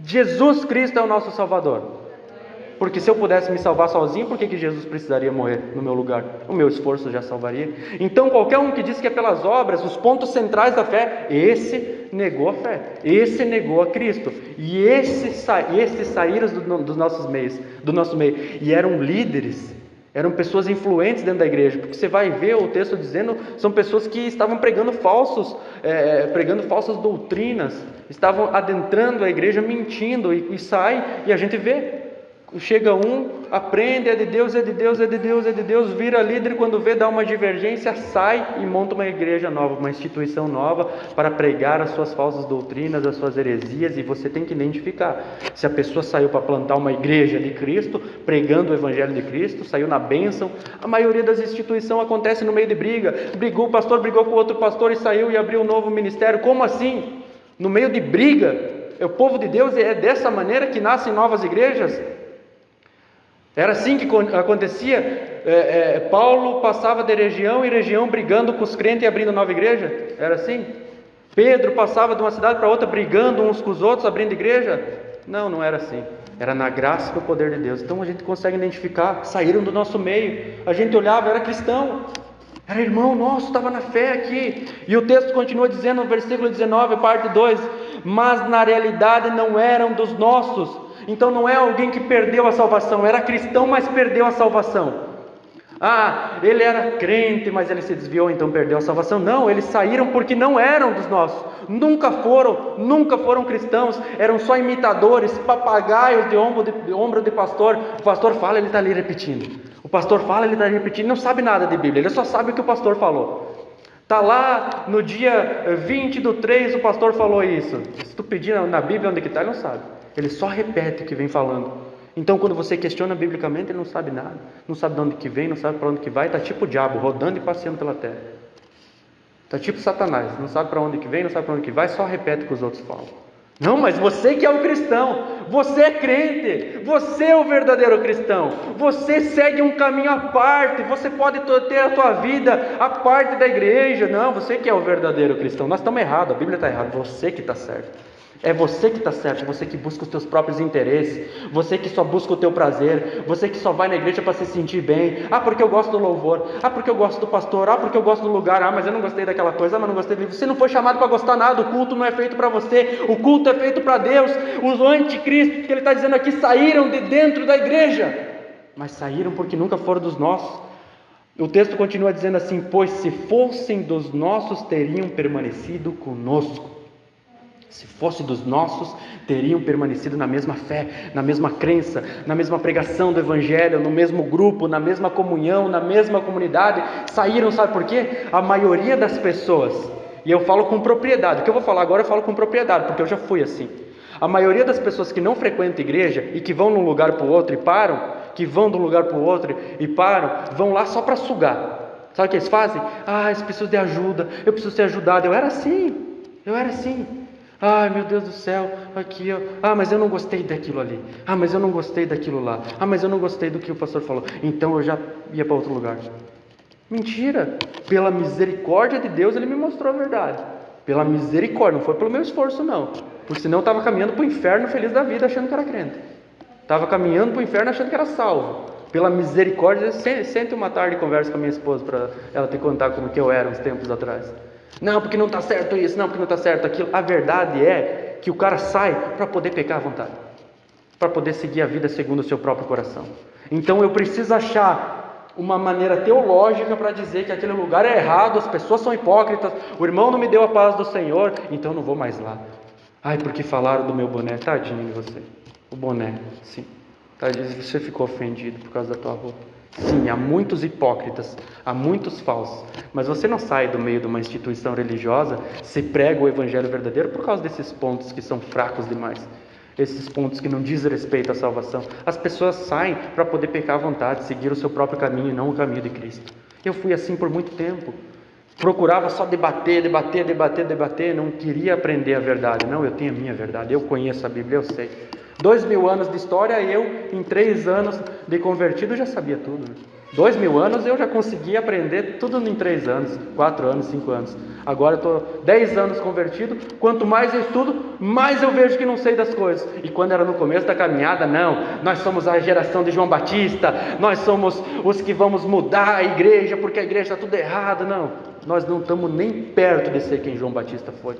A: Jesus Cristo é o nosso Salvador. Porque se eu pudesse me salvar sozinho, por que Jesus precisaria morrer no meu lugar? O meu esforço já salvaria. Então qualquer um que diz que é pelas obras, os pontos centrais da fé, esse negou a fé, esse negou a Cristo. E esses saíram dos nossos meios, do nosso meio. E eram líderes, eram pessoas influentes dentro da igreja. Porque você vai ver o texto dizendo, são pessoas que estavam pregando falsas doutrinas, estavam adentrando a igreja mentindo e sai, e a gente vê. Chega um, aprende, é de Deus, vira líder, quando vê, dá uma divergência, sai e monta uma igreja nova, uma instituição nova para pregar as suas falsas doutrinas, as suas heresias. E você tem que identificar se a pessoa saiu para plantar uma igreja de Cristo, pregando o evangelho de Cristo, saiu na bênção. A maioria das instituições acontece no meio de briga. O pastor brigou com outro pastor e saiu e abriu um novo ministério. Como assim? No meio de briga? O povo de Deus é dessa maneira que nascem novas igrejas? Era assim que acontecia. Paulo passava de região em região brigando com os crentes e abrindo nova igreja. Era assim. Pedro passava de uma cidade para outra brigando uns com os outros, abrindo igreja. Não era assim. Era na graça e no poder de Deus. Então a gente consegue identificar. Saíram do nosso meio. A gente olhava, era cristão, era irmão nosso, estava na fé aqui. E o texto continua dizendo no versículo 19, parte 2: mas na realidade não eram dos nossos. Então não é alguém que perdeu a salvação, era cristão, mas perdeu a salvação. Ah, ele era crente, mas ele se desviou, então perdeu a salvação. Não, eles saíram porque não eram dos nossos. Nunca foram cristãos. Eram só imitadores, papagaios de ombro de pastor. O pastor fala, ele está ali repetindo. O pastor fala, ele está ali repetindo. Não sabe nada de Bíblia, ele só sabe o que o pastor falou. Está lá no dia 20/3, o pastor falou isso. Se tu pedir na Bíblia onde que está, ele não sabe. Ele só repete o que vem falando. Então quando você questiona biblicamente, ele não sabe nada. Não sabe de onde que vem, não sabe para onde que vai. Está tipo o diabo, rodando e passeando pela terra. Está tipo Satanás, não sabe para onde que vem, não sabe para onde que vai, só repete o que os outros falam. Não, mas você que é um cristão, você é crente, você é o verdadeiro cristão, você segue um caminho à parte, você pode ter a tua vida à parte da igreja. Não, você que é o verdadeiro cristão. Nós estamos errados, a Bíblia está errada, você que está certo. É você que está certo, você que busca os teus próprios interesses, você que só busca o teu prazer, você que só vai na igreja para se sentir bem. Ah, porque eu gosto do louvor, ah, porque eu gosto do pastor, ah, porque eu gosto do lugar, ah, mas eu não gostei daquela coisa, ah, mas não gostei do livro. Você não foi chamado para gostar nada, o culto não é feito para você, o culto é feito para Deus. Os anticristos que ele está dizendo aqui saíram de dentro da igreja, mas saíram porque nunca foram dos nossos. O texto continua dizendo assim: pois se fossem dos nossos, teriam permanecido conosco. Se fosse dos nossos, teriam permanecido na mesma fé, na mesma crença, na mesma pregação do Evangelho, no mesmo grupo, na mesma comunhão, na mesma comunidade. Saíram, sabe por quê? A maioria das pessoas, e eu falo com propriedade, o que eu vou falar agora eu falo com propriedade, porque eu já fui assim. A maioria das pessoas que não frequentam igreja e que vão de um lugar para o outro e param, que vão de um lugar para o outro e param, vão lá só para sugar. Sabe o que eles fazem? Ah, eu preciso de ajuda, eu preciso ser ajudado. Eu era assim. Ai, meu Deus do céu, aqui, ó. Ah, mas eu não gostei daquilo ali. Ah, mas eu não gostei daquilo lá. Ah, mas eu não gostei do que o pastor falou. Então eu já ia para outro lugar. Mentira! Pela misericórdia de Deus, ele me mostrou a verdade. Pela misericórdia, não foi pelo meu esforço, não. Porque senão eu estava caminhando para o inferno feliz da vida, achando que era crente. Estava caminhando para o inferno achando que era salvo. Pela misericórdia, sente uma tarde e conversa com a minha esposa para ela te contar como que eu era uns tempos atrás. Não, porque não está certo isso, não, porque não está certo aquilo. A verdade é que o cara sai para poder pecar à vontade, para poder seguir a vida segundo o seu próprio coração. Então eu preciso achar uma maneira teológica para dizer que aquele lugar é errado, as pessoas são hipócritas, o irmão não me deu a paz do Senhor, então eu não vou mais lá. Ai, porque falaram do meu boné. Tadinho de você. O boné, sim. Tadinho, você ficou ofendido por causa da tua roupa. Sim, há muitos hipócritas, há muitos falsos, mas você não sai do meio de uma instituição religiosa se prega o evangelho verdadeiro por causa desses pontos que são fracos demais, esses pontos que não dizem respeito à salvação. As pessoas saem para poder pecar à vontade, seguir o seu próprio caminho e não o caminho de Cristo. Eu fui assim por muito tempo, procurava só debater, não queria aprender a verdade. Não, eu tenho a minha verdade, eu conheço a Bíblia, eu sei. 2000 anos de história, eu em 3 anos de convertido já sabia tudo, né? 2000 anos eu já consegui aprender tudo em 3 anos, 4 anos, 5 anos. Agora eu estou 10 anos convertido, quanto mais eu estudo, mais eu vejo que não sei das coisas. E quando era no começo da caminhada, não, nós somos a geração de João Batista, nós somos os que vamos mudar a igreja, porque a igreja está tudo errado. Não, nós não estamos nem perto de ser quem João Batista foi,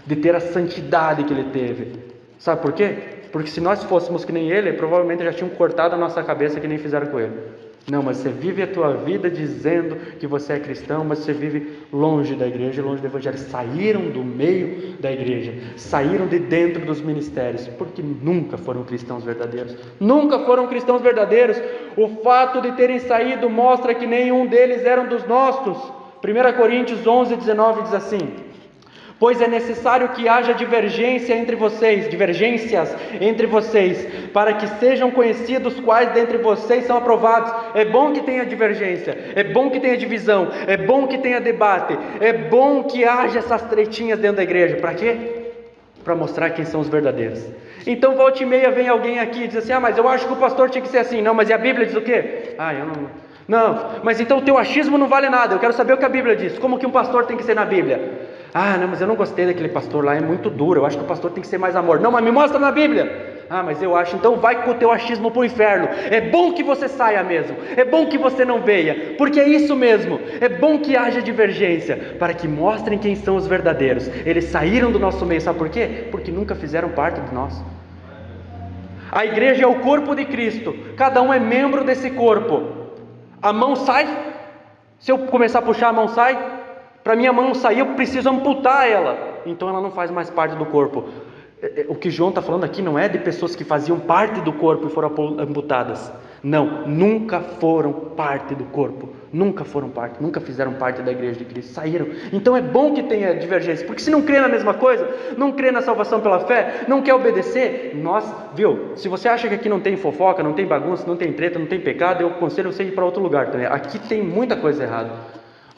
A: de ter a santidade que ele teve. Sabe por quê? Porque se nós fôssemos que nem ele, provavelmente já tinham cortado a nossa cabeça que nem fizeram com ele. Não, mas você vive a tua vida dizendo que você é cristão, mas você vive longe da igreja, longe do evangelho. Saíram do meio da igreja, saíram de dentro dos ministérios, porque nunca foram cristãos verdadeiros. Nunca foram cristãos verdadeiros. O fato de terem saído mostra que nenhum deles eram dos nossos. 1 Coríntios 11:19 diz assim: pois é necessário que haja divergências entre vocês, para que sejam conhecidos quais dentre vocês são aprovados. É bom que tenha divergência, é bom que tenha divisão, é bom que tenha debate, é bom que haja essas tretinhas dentro da igreja. Para quê? Para mostrar quem são os verdadeiros. Então volta e meia vem alguém aqui e diz assim: ah, mas eu acho que o pastor tinha que ser assim. Não, mas e a Bíblia diz o quê? Ah, eu não, mas então o teu achismo não vale nada. Eu quero saber o que a Bíblia diz. Como que um pastor tem que ser na Bíblia? Ah, não, mas eu não gostei daquele pastor lá, é muito duro, eu acho que o pastor tem que ser mais amor. Não, mas me mostra na Bíblia. Ah, mas eu acho, então vai com o teu achismo para o inferno. É bom que você saia mesmo, é bom que você não venha, porque é isso mesmo. É bom que haja divergência, para que mostrem quem são os verdadeiros. Eles saíram do nosso meio, sabe por quê? Porque nunca fizeram parte de nós. A igreja é o corpo de Cristo, cada um é membro desse corpo. A mão sai, se eu começar a puxar a mão sai, para minha mão sair eu preciso amputar ela, então ela não faz mais parte do corpo. O que João está falando aqui não é de pessoas que faziam parte do corpo e foram amputadas. Não, nunca foram parte do corpo, nunca foram parte, nunca fizeram parte da igreja de Cristo, saíram. Então é bom que tenha divergência, porque se não crê na mesma coisa, não crê na salvação pela fé, não quer obedecer, se você acha que aqui não tem fofoca, não tem bagunça, não tem treta, não tem pecado, eu aconselho você a ir para outro lugar também. Aqui tem muita coisa errada.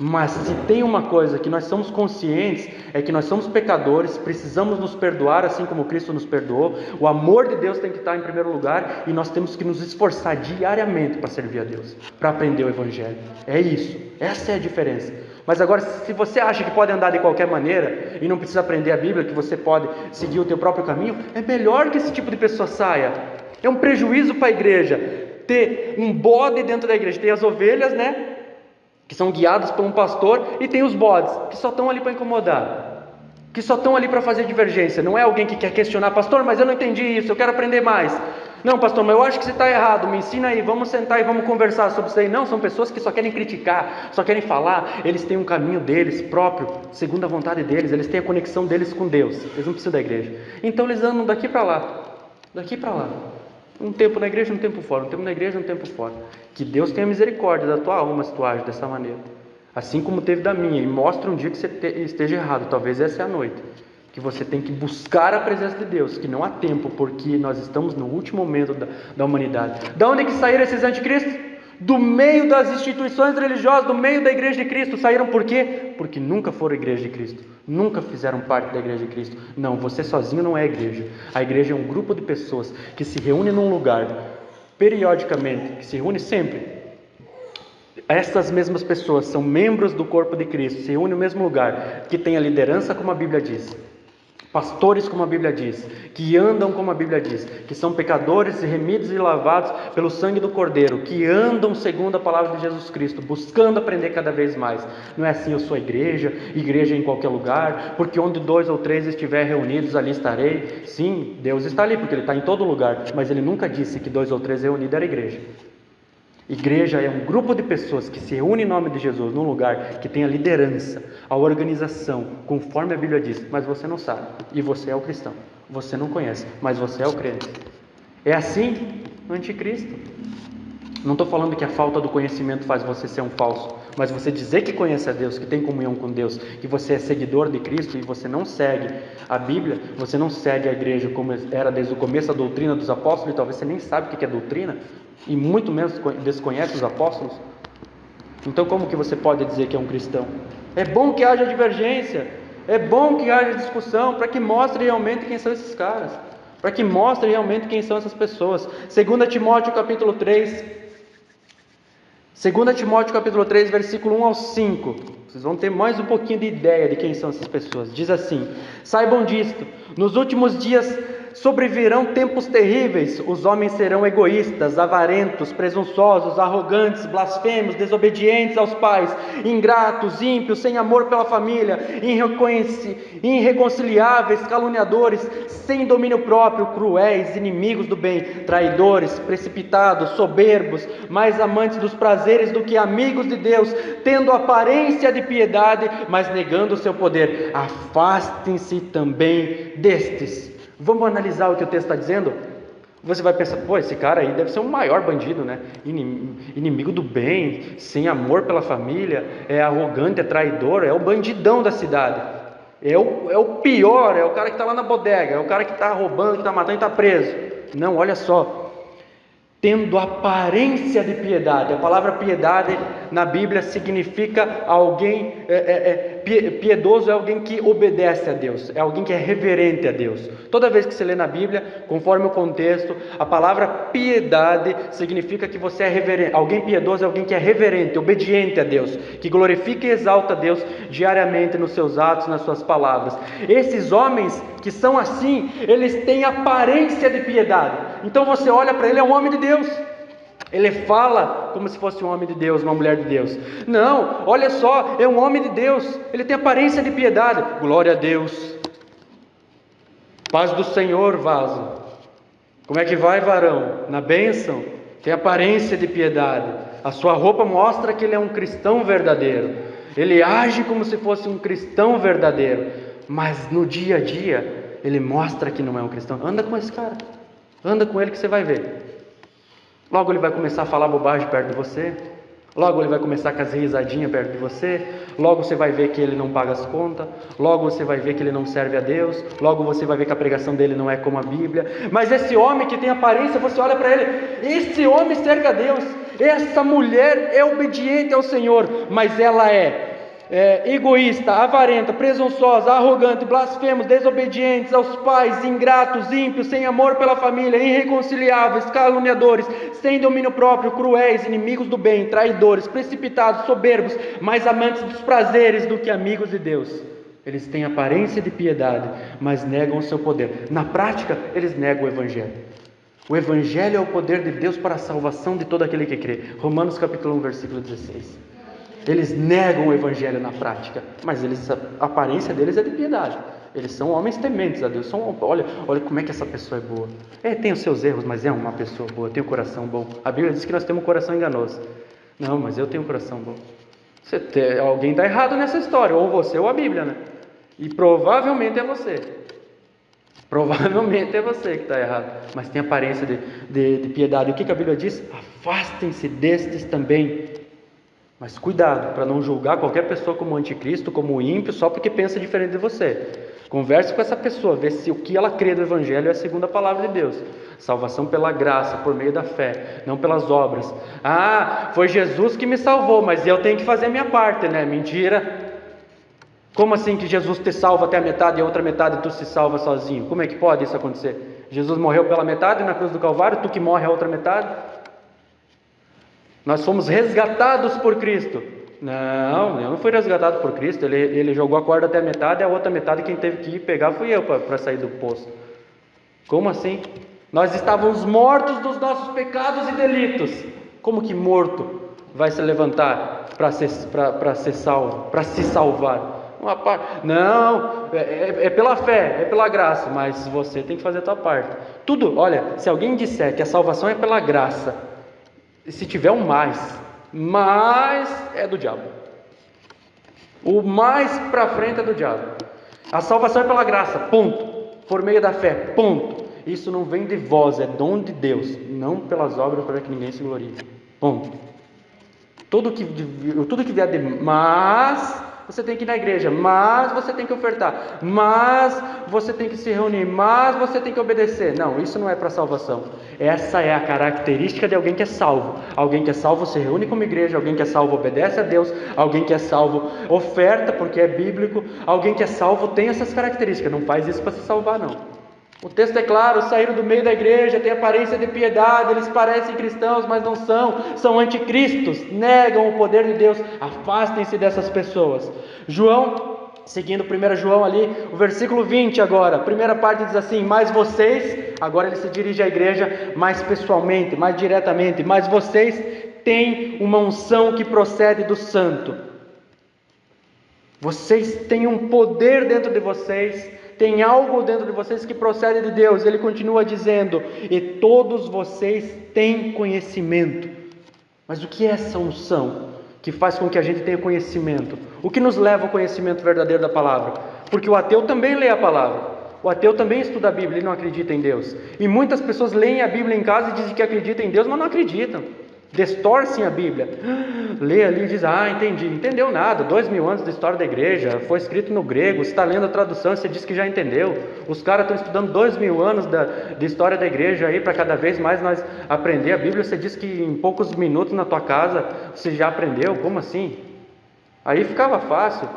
A: Mas se tem uma coisa que nós somos conscientes, é que nós somos pecadores, precisamos nos perdoar assim como Cristo nos perdoou, o amor de Deus tem que estar em primeiro lugar e nós temos que nos esforçar diariamente para servir a Deus, para aprender o Evangelho. É isso, essa é a diferença. Mas agora, se você acha que pode andar de qualquer maneira e não precisa aprender a Bíblia, que você pode seguir o teu próprio caminho, é melhor que esse tipo de pessoa saia. É um prejuízo para a igreja ter um bode dentro da igreja, tem as ovelhas, né? Que são guiados por um pastor, e tem os bodes, que só estão ali para incomodar, que só estão ali para fazer divergência. Não é alguém que quer questionar, pastor, mas eu não entendi isso, eu quero aprender mais. Não, pastor, mas eu acho que você está errado, me ensina aí, vamos sentar e vamos conversar sobre isso aí. Não, são pessoas que só querem criticar, só querem falar, eles têm um caminho deles próprio, segundo a vontade deles, eles têm a conexão deles com Deus, eles não precisam da igreja. Então eles andam daqui para lá, daqui para lá. Um tempo na igreja, um tempo fora, um tempo na igreja, um tempo fora. Que Deus tenha misericórdia da tua alma se tu age dessa maneira, assim como teve da minha, e mostra um dia que você esteja errado. Talvez essa é a noite que você tem que buscar a presença de Deus, que não há tempo, porque nós estamos no último momento da humanidade. Da onde que saíram esses anticristos? Do meio das instituições religiosas, do meio da igreja de Cristo. Saíram por quê? Porque nunca foram igreja de Cristo, nunca fizeram parte da igreja de Cristo. Não, você sozinho não é igreja. A igreja é um grupo de pessoas que se reúne num lugar, periodicamente, que se reúne sempre. Essas mesmas pessoas são membros do corpo de Cristo, se reúnem no mesmo lugar, que tem a liderança como a Bíblia diz, pastores como a Bíblia diz, que andam como a Bíblia diz, que são pecadores remidos e lavados pelo sangue do Cordeiro, que andam segundo a palavra de Jesus Cristo, buscando aprender cada vez mais. Não é assim, eu sou igreja em qualquer lugar, porque onde 2 ou 3 estiver reunidos, ali estarei. Sim, Deus está ali, porque Ele está em todo lugar, mas Ele nunca disse que 2 ou 3 reunidos era igreja. Igreja é um grupo de pessoas que se reúne em nome de Jesus num lugar que tem a liderança, a organização, conforme a Bíblia diz, mas você não sabe, e você é o cristão, você não conhece, mas você é o crente. É assim no anticristo. Não estou falando que a falta do conhecimento faz você ser um falso, mas você dizer que conhece a Deus, que tem comunhão com Deus, que você é seguidor de Cristo e você não segue a Bíblia, você não segue a igreja como era desde o começo a doutrina dos apóstolos, e talvez você nem sabe o que é doutrina, e muito menos desconhece os apóstolos. Então como que você pode dizer que é um cristão? É bom que haja divergência, é bom que haja discussão, para que mostre realmente quem são esses caras, para que mostre realmente quem são essas pessoas. 2 Timóteo capítulo 3, versículo 1 ao 5. Vocês vão ter mais um pouquinho de ideia de quem são essas pessoas. Diz assim: saibam disto, nos últimos dias sobrevirão tempos terríveis. Os homens serão egoístas, avarentos, presunçosos, arrogantes, blasfemos, desobedientes aos pais, ingratos, ímpios, sem amor pela família, irreconciliáveis, caluniadores, sem domínio próprio, cruéis, inimigos do bem, traidores, precipitados, soberbos, mais amantes dos prazeres do que amigos de Deus, tendo aparência de piedade, mas negando o seu poder. Afastem-se também destes. Vamos analisar o que o texto está dizendo? Você vai pensar, pô, esse cara aí deve ser o maior bandido, né? Inimigo do bem, sem amor pela família, é arrogante, é traidor, é o bandidão da cidade, é o pior, é o cara que está lá na bodega, é o cara que está roubando, que está matando e está preso. Não, olha só, tendo aparência de piedade. A palavra piedade na Bíblia significa alguém, piedoso é alguém que obedece a Deus, é alguém que é reverente a Deus. Toda vez que você lê na Bíblia, conforme o contexto, a palavra piedade significa que você é reverente. Alguém piedoso é alguém que é reverente, obediente a Deus, que glorifica e exalta a Deus diariamente nos seus atos, nas suas palavras. Esses homens que são assim, eles têm aparência de piedade. Então você olha para ele, é um homem de Deus. Ele fala como se fosse um homem de Deus, uma mulher de Deus. Não, olha só, é um homem de Deus. Ele tem aparência de piedade. Glória a Deus. Paz do Senhor, vaso. Como é que vai, varão? Na bênção? Tem aparência de piedade. A sua roupa mostra que ele é um cristão verdadeiro. Ele age como se fosse um cristão verdadeiro. Mas no dia a dia, ele mostra que não é um cristão. Anda com esse cara. Anda com ele que você vai ver. Logo ele vai começar a falar bobagem perto de você. Logo ele vai começar com as risadinhas perto de você. Logo você vai ver que ele não paga as contas. Logo você vai ver que ele não serve a Deus. Logo você vai ver que a pregação dele não é como a Bíblia. Mas esse homem que tem aparência, você olha para ele, esse homem serve a Deus. Essa mulher é obediente ao Senhor, mas ela é egoísta, avarenta, presunçosa, arrogante, blasfemos, desobedientes aos pais, ingratos, ímpios, sem amor pela família, irreconciliáveis, caluniadores, sem domínio próprio, cruéis, inimigos do bem, traidores, precipitados, soberbos, mais amantes dos prazeres do que amigos de Deus. Eles têm aparência de piedade, mas negam o seu poder. Na prática, eles negam o Evangelho. O Evangelho é o poder de Deus para a salvação de todo aquele que crê. Romanos capítulo 1, versículo 16. Eles negam o Evangelho na prática, mas a aparência deles é de piedade. Eles são homens tementes a Deus. Olha como é que essa pessoa é boa. Tem os seus erros, mas é uma pessoa boa, tem um coração bom. A Bíblia diz que nós temos um coração enganoso. Não, mas eu tenho um coração bom. Alguém está errado nessa história, ou você ou a Bíblia, né? E provavelmente é você. Provavelmente é você que está errado, mas tem aparência de piedade. O que a Bíblia diz? Afastem-se destes também. Mas cuidado, para não julgar qualquer pessoa como anticristo, como ímpio, só porque pensa diferente de você. Converse com essa pessoa, vê se o que ela crê do Evangelho é a segunda palavra de Deus. Salvação pela graça, por meio da fé, não pelas obras. Foi Jesus que me salvou, mas eu tenho que fazer a minha parte, né? Mentira. Como assim que Jesus te salva até a metade e a outra metade tu se salva sozinho? Como é que pode isso acontecer? Jesus morreu pela metade na cruz do Calvário, tu que morre a outra metade? Nós fomos resgatados por Cristo. Não, eu não fui resgatado por Cristo. Ele jogou a corda até a metade, e a outra metade quem teve que ir pegar fui eu para sair do poço. Como assim? Nós estávamos mortos dos nossos pecados e delitos. Como que morto vai se levantar para ser salvo, para se salvar? Não, é pela fé, é pela graça, mas você tem que fazer a tua parte. Tudo, olha, se alguém disser que a salvação é pela graça, se tiver um mais é do diabo. O mais para frente é do diabo. A salvação é pela graça, ponto. Por meio da fé, ponto. Isso não vem de vós, é dom de Deus, não pelas obras para que ninguém se glorie. Ponto. Tudo que vier de mas, você tem que ir na igreja, mas você tem que ofertar, mas você tem que se reunir, mas você tem que obedecer. Não, isso não é para salvação. Essa é a característica de alguém que é salvo. Alguém que é salvo se reúne como igreja, alguém que é salvo obedece a Deus, alguém que é salvo oferta porque é bíblico, alguém que é salvo tem essas características. Não faz isso para se salvar, não. O texto é claro, saíram do meio da igreja, têm aparência de piedade, eles parecem cristãos, mas não são anticristos, negam o poder de Deus, afastem-se dessas pessoas. João, seguindo 1 João ali, o versículo 20 agora, a primeira parte diz assim: mas vocês, agora ele se dirige à igreja mais pessoalmente, mais diretamente, mas vocês têm uma unção que procede do santo. Vocês têm um poder dentro de vocês, tem algo dentro de vocês que procede de Deus. Ele continua dizendo: e todos vocês têm conhecimento. Mas o que é essa unção que faz com que a gente tenha conhecimento? O que nos leva ao conhecimento verdadeiro da palavra? Porque o ateu também lê a palavra, o ateu também estuda a Bíblia e não acredita em Deus. E muitas pessoas leem a Bíblia em casa e dizem que acreditam em Deus, mas não acreditam. Distorcem a Bíblia, lê ali e diz: entendi. Entendeu nada, 2000 anos de história da igreja, foi escrito no grego, você está lendo a tradução e você diz que já entendeu. Os caras estão estudando 2000 anos de história da igreja aí, para cada vez mais nós aprender a Bíblia. Você diz que em poucos minutos na tua casa você já aprendeu, como assim? Aí ficava fácil.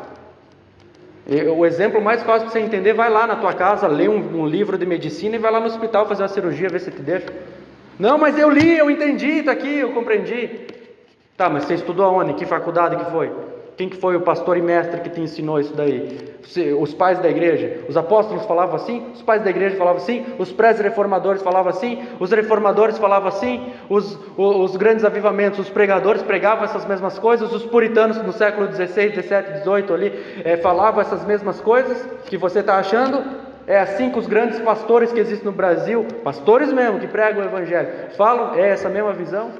A: O exemplo mais fácil para você entender: vai lá na tua casa, lê um livro de medicina e vai lá no hospital fazer uma cirurgia, ver se te deixa. Não, mas eu li, eu entendi, está aqui, eu compreendi. Tá, mas você estudou aonde? Que faculdade que foi? Quem que foi o pastor e mestre que te ensinou isso daí? Os pais da igreja? Os apóstolos falavam assim? Os pais da igreja falavam assim? Os pré-reformadores falavam assim? Os reformadores falavam assim? Os grandes avivamentos, os pregadores pregavam essas mesmas coisas? Os puritanos no século 16, 17, 18 ali falavam essas mesmas coisas que você está achando? É assim que os grandes pastores que existem no Brasil, pastores mesmo, que pregam o Evangelho, falam, é essa mesma visão?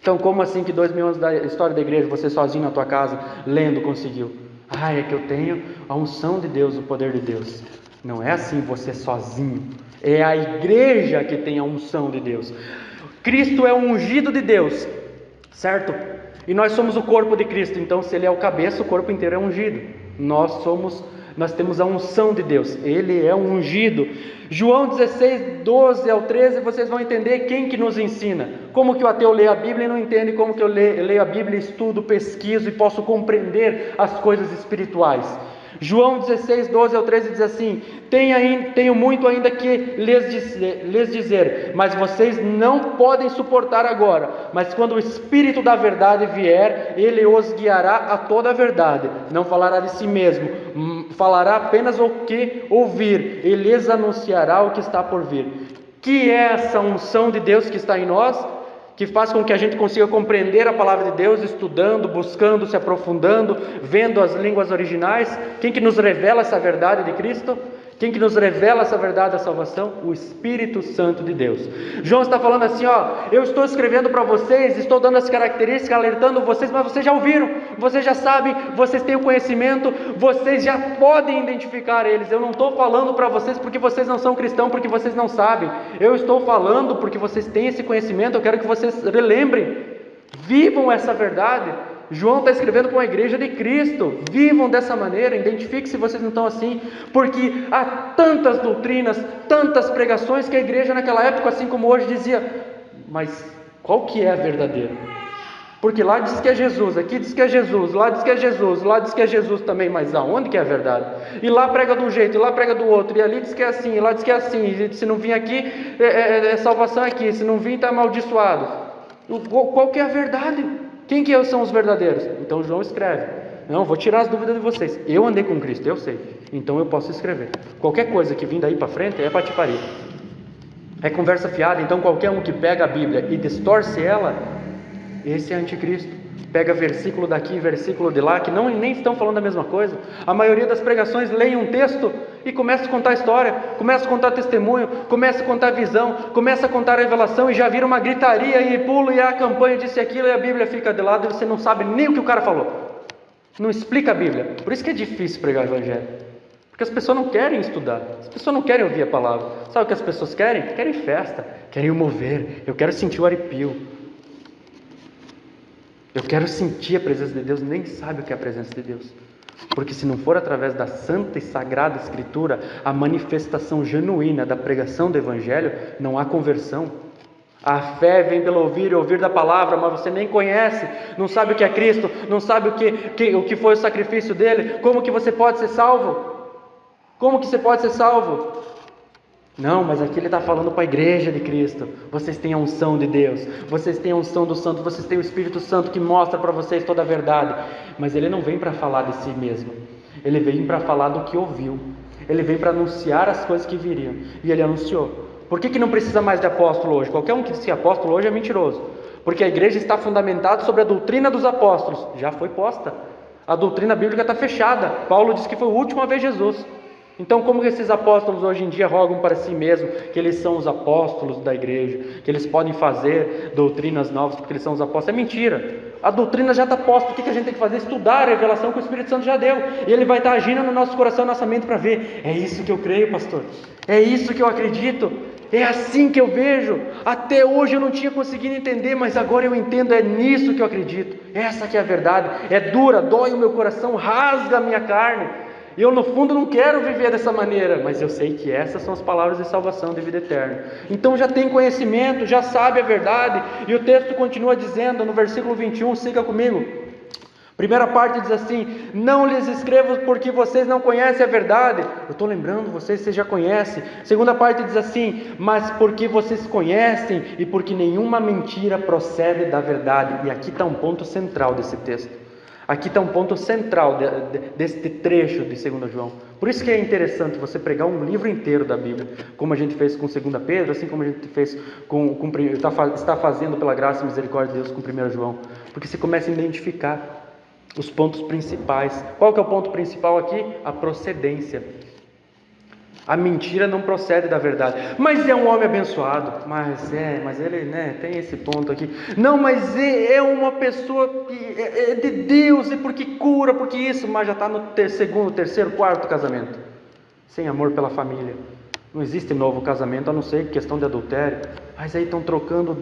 A: Então, como assim que 2000 anos da história da igreja, você sozinho na tua casa, lendo, conseguiu? É que eu tenho a unção de Deus, o poder de Deus. Não é assim você sozinho. É a igreja que tem a unção de Deus. Cristo é o ungido de Deus, certo? E nós somos o corpo de Cristo. Então, se Ele é o cabeça, o corpo inteiro é ungido. Nós temos a unção de Deus. Ele é um ungido. João 16, 12 ao 13, vocês vão entender quem que nos ensina. Como que o ateu lê a Bíblia e não entende como que eu leio a Bíblia, estudo, pesquiso e posso compreender as coisas espirituais. João 16, 12 ao 13 diz assim: tenho muito ainda que lhes dizer, mas vocês não podem suportar agora. Mas quando o Espírito da verdade vier, Ele os guiará a toda a verdade. Não falará de si mesmo, falará apenas o que ouvir. Ele lhes anunciará o que está por vir. Que é essa unção de Deus que está em nós, que faz com que a gente consiga compreender a palavra de Deus, estudando, buscando, se aprofundando, vendo as línguas originais. Quem que nos revela essa verdade de Cristo? Quem que nos revela essa verdade da salvação? O Espírito Santo de Deus. João está falando assim, eu estou escrevendo para vocês, estou dando as características, alertando vocês, mas vocês já ouviram, vocês já sabem, vocês têm o conhecimento, vocês já podem identificar eles. Eu não estou falando para vocês porque vocês não são cristãos, porque vocês não sabem. Eu estou falando porque vocês têm esse conhecimento, eu quero que vocês relembrem, vivam essa verdade. João está escrevendo para uma igreja de Cristo. Vivam dessa maneira, identifiquem se vocês não estão assim, porque há tantas doutrinas, tantas pregações que a igreja naquela época, assim como hoje, dizia, mas qual que é a verdadeira? Porque lá diz que é Jesus, aqui diz que é Jesus, lá diz que é Jesus, lá diz que é Jesus também, mas aonde que é a verdade? E lá prega de um jeito, e lá prega do outro, e ali diz que é assim, e lá diz que é assim, e se não vir aqui, é salvação aqui, se não vir está amaldiçoado. Qual que é a verdade? Quem que são os verdadeiros? Então João escreve, não, vou tirar as dúvidas de vocês, eu andei com Cristo, eu sei, então eu posso escrever. Qualquer coisa que vim daí para frente é patifaria, é conversa fiada. Então qualquer um que pega a Bíblia e distorce ela, esse é anticristo. Pega versículo daqui, versículo de lá, que nem estão falando a mesma coisa. A maioria das pregações leem um texto e começa a contar história, começa a contar testemunho, começa a contar visão, começa a contar revelação e já vira uma gritaria e pula e a campanha disse aquilo e a Bíblia fica de lado e você não sabe nem o que o cara falou. Não explica a Bíblia. Por isso que é difícil pregar o Evangelho. Porque as pessoas não querem estudar, as pessoas não querem ouvir a palavra. Sabe o que as pessoas querem? Querem festa, querem o mover. Eu quero sentir o arrepio. Eu quero sentir a presença de Deus. Nem sabe o que é a presença de Deus. Porque se não for através da santa e sagrada Escritura, a manifestação genuína da pregação do Evangelho, não há conversão. A fé vem pelo ouvir e ouvir da palavra, mas você nem conhece, não sabe o que é Cristo, não sabe o que foi o sacrifício dele. Como que você pode ser salvo? Como que você pode ser salvo? Não, mas aqui ele está falando para a igreja de Cristo. Vocês têm a unção de Deus, vocês têm a unção do Santo, vocês têm o Espírito Santo que mostra para vocês toda a verdade. Mas ele não vem para falar de si mesmo, ele vem para falar do que ouviu, ele vem para anunciar as coisas que viriam, e ele anunciou. Por que não precisa mais de apóstolo hoje? Qualquer um que se apóstolo hoje é mentiroso, porque a igreja está fundamentada sobre a doutrina dos apóstolos, já foi posta, a doutrina bíblica está fechada. Paulo disse que foi o último a ver Jesus. Então, como esses apóstolos hoje em dia rogam para si mesmos que eles são os apóstolos da igreja, que eles podem fazer doutrinas novas porque eles são os apóstolos? É mentira. A doutrina já está posta. O que a gente tem que fazer? Estudar a revelação que o Espírito Santo já deu. E ele vai estar agindo no nosso coração, na nossa mente para ver. É isso que eu creio, pastor. É isso que eu acredito. É assim que eu vejo. Até hoje eu não tinha conseguido entender, mas agora eu entendo. É nisso que eu acredito. Essa que é a verdade. É dura, dói o meu coração, rasga a minha carne. Eu no fundo não quero viver dessa maneira, mas eu sei que essas são as palavras de salvação, de vida eterna. Então já tem conhecimento, já sabe a verdade. E o texto continua dizendo no versículo 21, siga comigo. Primeira parte diz assim: não lhes escrevo porque vocês não conhecem a verdade. Eu estou lembrando vocês já conhecem. Segunda parte diz assim: mas porque vocês conhecem e porque nenhuma mentira procede da verdade. E aqui está um ponto central desse texto. Aqui está um ponto central deste trecho de 2 João. Por isso que é interessante você pregar um livro inteiro da Bíblia, como a gente fez com 2 Pedro, assim como a gente fez está fazendo pela graça e misericórdia de Deus com 1 João. Porque você começa a identificar os pontos principais. Qual que é o ponto principal aqui? A procedência. A mentira não procede da verdade. Mas é um homem abençoado. Mas ele, tem esse ponto aqui. Não, mas é uma pessoa que é de Deus, e porque cura, porque isso, mas já está no segundo, terceiro, quarto casamento. Sem amor pela família. Não existe novo casamento, a não ser questão de adultério. Mas aí estão trocando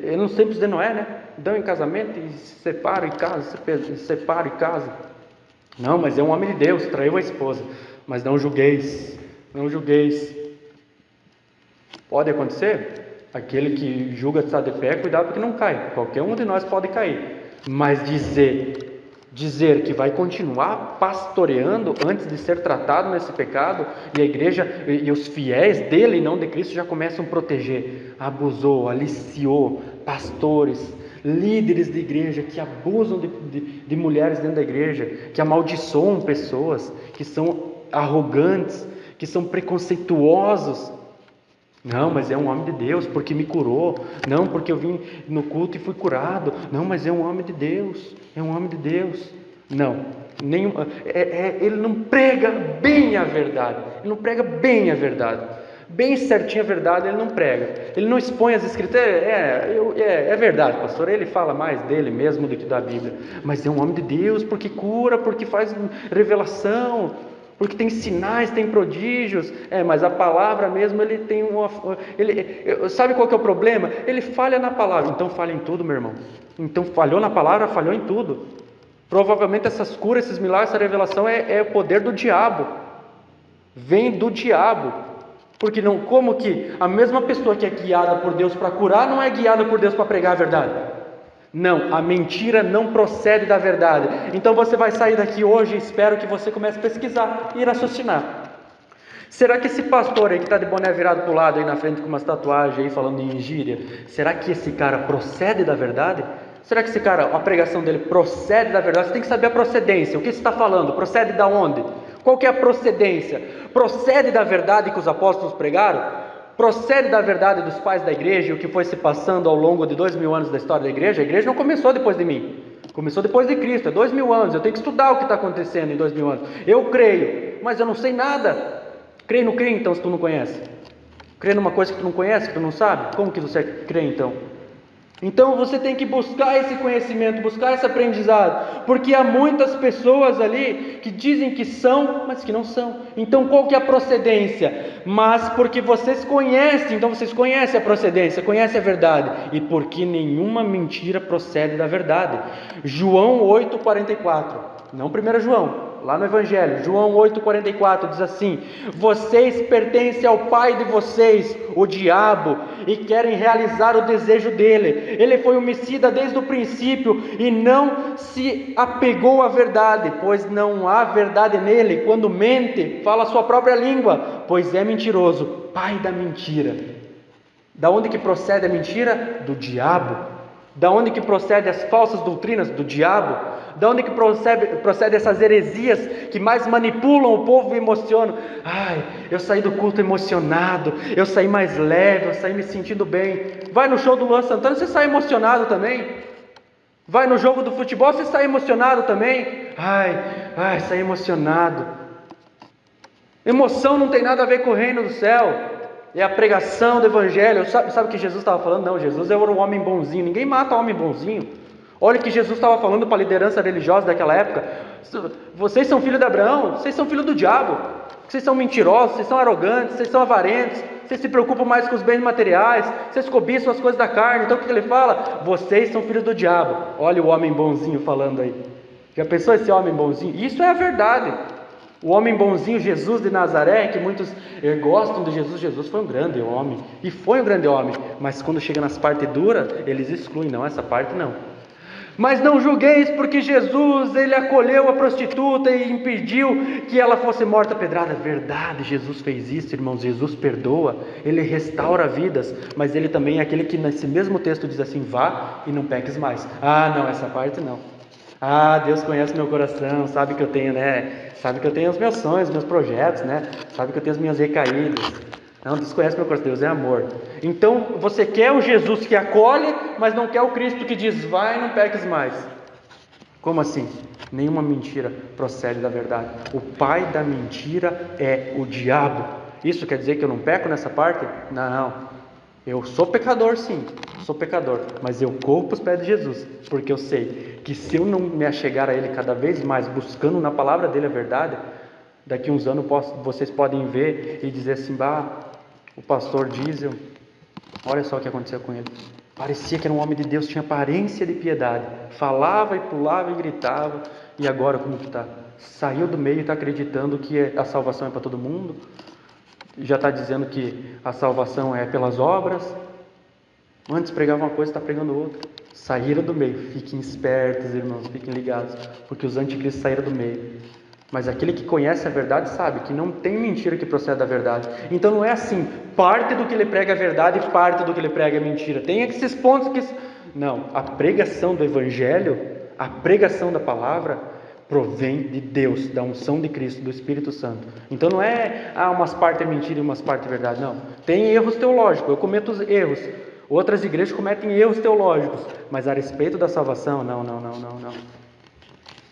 A: eu não sei de Noé, né? Dão em casamento e separam e casam, Não, mas é um homem de Deus, traiu a esposa. Mas não julgueis. Pode acontecer? Aquele que julga estar de pé, cuidado porque não cai. Qualquer um de nós pode cair. Mas dizer que vai continuar pastoreando antes de ser tratado nesse pecado, e a igreja e os fiéis dele e não de Cristo já começam a proteger. Abusou, aliciou pastores, líderes de igreja que abusam de mulheres dentro da igreja, que amaldiçoam pessoas, que são arrogantes, que são preconceituosos. Não, mas é um homem de Deus, porque me curou. Não, porque eu vim no culto e fui curado. Não, mas é um homem de Deus. Não, ele não prega bem a verdade. Bem certinho a verdade ele não prega. Ele não expõe as escrituras. É verdade, pastor. Ele fala mais dele mesmo do que da Bíblia. Mas é um homem de Deus, porque cura, porque faz revelação, porque tem sinais, tem prodígios. Mas a palavra mesmo, ele tem sabe qual que é o problema? Ele falha na palavra. Então falha em tudo, meu irmão. Então falhou na palavra, falhou em tudo. Provavelmente essas curas, esses milagres, essa revelação é o poder do diabo. Vem do diabo. Porque não, como que a mesma pessoa que é guiada por Deus para curar não é guiada por Deus para pregar a verdade? Não, a mentira não procede da verdade. Então você vai sair daqui hoje, espero que você comece a pesquisar e raciocinar. Será que esse pastor aí que está de boné virado para o lado aí na frente com umas tatuagens aí falando em gíria, será que esse cara procede da verdade? Será que esse cara, a pregação dele procede da verdade? Você tem que saber a procedência, o que você está falando, procede da onde? Qual que é a procedência? Procede da verdade que os apóstolos pregaram? Procede da verdade dos pais da igreja, o que foi se passando ao longo de 2000 anos da história da igreja? A igreja não começou depois de mim, começou depois de Cristo, é 2000 anos, eu tenho que estudar o que está acontecendo em 2000 anos. Eu creio, mas eu não sei nada. Crê no crê então se tu não conhece? Crê numa coisa que tu não conhece, que tu não sabe? Como que você crê então? Então você tem que buscar esse conhecimento, buscar esse aprendizado, porque há muitas pessoas ali que dizem que são, mas que não são. Então qual que é a procedência? Mas porque vocês conhecem, então vocês conhecem a procedência, conhecem a verdade, e porque nenhuma mentira procede da verdade. João 8,44, não 1 João, lá no Evangelho, João 8,44 diz assim: vocês pertencem ao pai de vocês, o diabo, e querem realizar o desejo dele. Ele foi homicida desde o princípio e não se apegou à verdade, pois não há verdade nele. Quando mente, fala a sua própria língua, pois é mentiroso, pai da mentira. Da onde que procede a mentira? Do diabo. Da onde que procede as falsas doutrinas? Do diabo. Da onde que procede essas heresias que mais manipulam o povo e emocionam? Eu saí do culto emocionado, eu saí mais leve, eu saí me sentindo bem. Vai no show do Luan Santana, você sai emocionado também. Vai no jogo do futebol, você sai emocionado também. Saí emocionado. Emoção não tem nada a ver com o reino do céu. É a pregação do Evangelho. Sabe o que Jesus estava falando? Não, Jesus era um homem bonzinho. Ninguém mata homem bonzinho. Olha o que Jesus estava falando para a liderança religiosa daquela época. Vocês são filhos de Abraão, vocês são filhos do diabo. Vocês são mentirosos, vocês são arrogantes, vocês são avarentos, vocês se preocupam mais com os bens materiais, vocês cobiçam as coisas da carne. Então o que ele fala? Vocês são filhos do diabo. Olha o homem bonzinho falando aí. Já pensou esse homem bonzinho? Isso é a verdade. O homem bonzinho, Jesus de Nazaré, que muitos gostam de Jesus. Jesus foi um grande homem, e foi um grande homem, mas quando chega nas partes duras, eles excluem. Não, essa parte não. Mas não julgueis, porque Jesus, ele acolheu a prostituta e impediu que ela fosse morta a pedrada. Verdade, Jesus fez isso, irmãos. Jesus perdoa, ele restaura vidas, mas ele também é aquele que nesse mesmo texto diz assim: vá e não peques mais. Não, essa parte não. Deus conhece meu coração, sabe que eu tenho, sabe que eu tenho os meus sonhos, meus projetos, sabe que eu tenho as minhas recaídas. Não, Deus conhece meu coração, Deus é amor. Então você quer o Jesus que acolhe, mas não quer o Cristo que diz: vai e não peques mais. Como assim? Nenhuma mentira procede da verdade. O pai da mentira é o diabo. Isso quer dizer que eu não peco nessa parte? Não. Eu sou pecador, sim, sou pecador, mas eu corro para os pés de Jesus, porque eu sei que se eu não me achegar a Ele cada vez mais, buscando na palavra dele a verdade, daqui uns anos vocês podem ver e dizer assim: o pastor Diesel, olha só o que aconteceu com ele. Parecia que era um homem de Deus, tinha aparência de piedade, falava e pulava e gritava, e agora como que está? Saiu do meio e está acreditando que a salvação é para todo mundo? Já está dizendo que a salvação é pelas obras. Antes pregava uma coisa, está pregando outra. Saíram do meio. Fiquem espertos, irmãos, fiquem ligados, porque os anticristos saíram do meio. Mas aquele que conhece a verdade sabe que não tem mentira que procede da verdade. Então não é assim, parte do que ele prega é verdade e parte do que ele prega é mentira. Tem esses pontos que... Não, a pregação do Evangelho, a pregação da palavra provém de Deus, da unção de Cristo, do Espírito Santo. Então não é, umas partes é mentira e umas partes é verdade, não. Tem erros teológicos, eu cometo erros. Outras igrejas cometem erros teológicos, mas a respeito da salvação, não.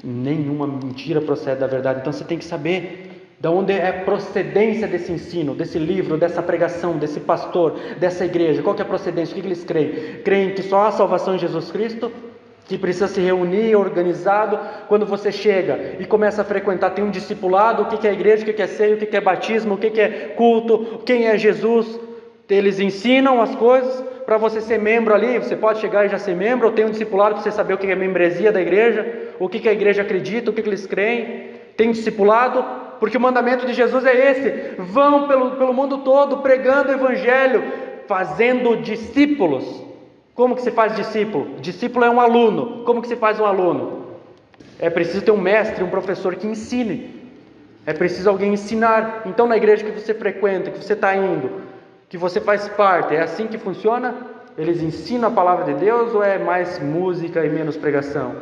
A: Nenhuma mentira procede da verdade. Então você tem que saber de onde é a procedência desse ensino, desse livro, dessa pregação, desse pastor, dessa igreja. Qual que é a procedência? O que eles creem? Creem que só há salvação em Jesus Cristo? Que precisa se reunir, organizado. Quando você chega e começa a frequentar, tem um discipulado, o que é igreja, o que é ceia, o que é batismo, o que é culto, quem é Jesus. Eles ensinam as coisas para você ser membro ali. Você pode chegar e já ser membro, ou tem um discipulado para você saber o que é a membresia da igreja, o que a igreja acredita, o que eles creem. Tem um discipulado, porque o mandamento de Jesus é esse: vão pelo mundo todo pregando o evangelho, fazendo discípulos. Como que se faz discípulo? Discípulo é um aluno. Como que se faz um aluno? É preciso ter um mestre, um professor que ensine. É preciso alguém ensinar. Então na igreja que você frequenta, que você está indo, que você faz parte, é assim que funciona? Eles ensinam a palavra de Deus ou é mais música e menos pregação?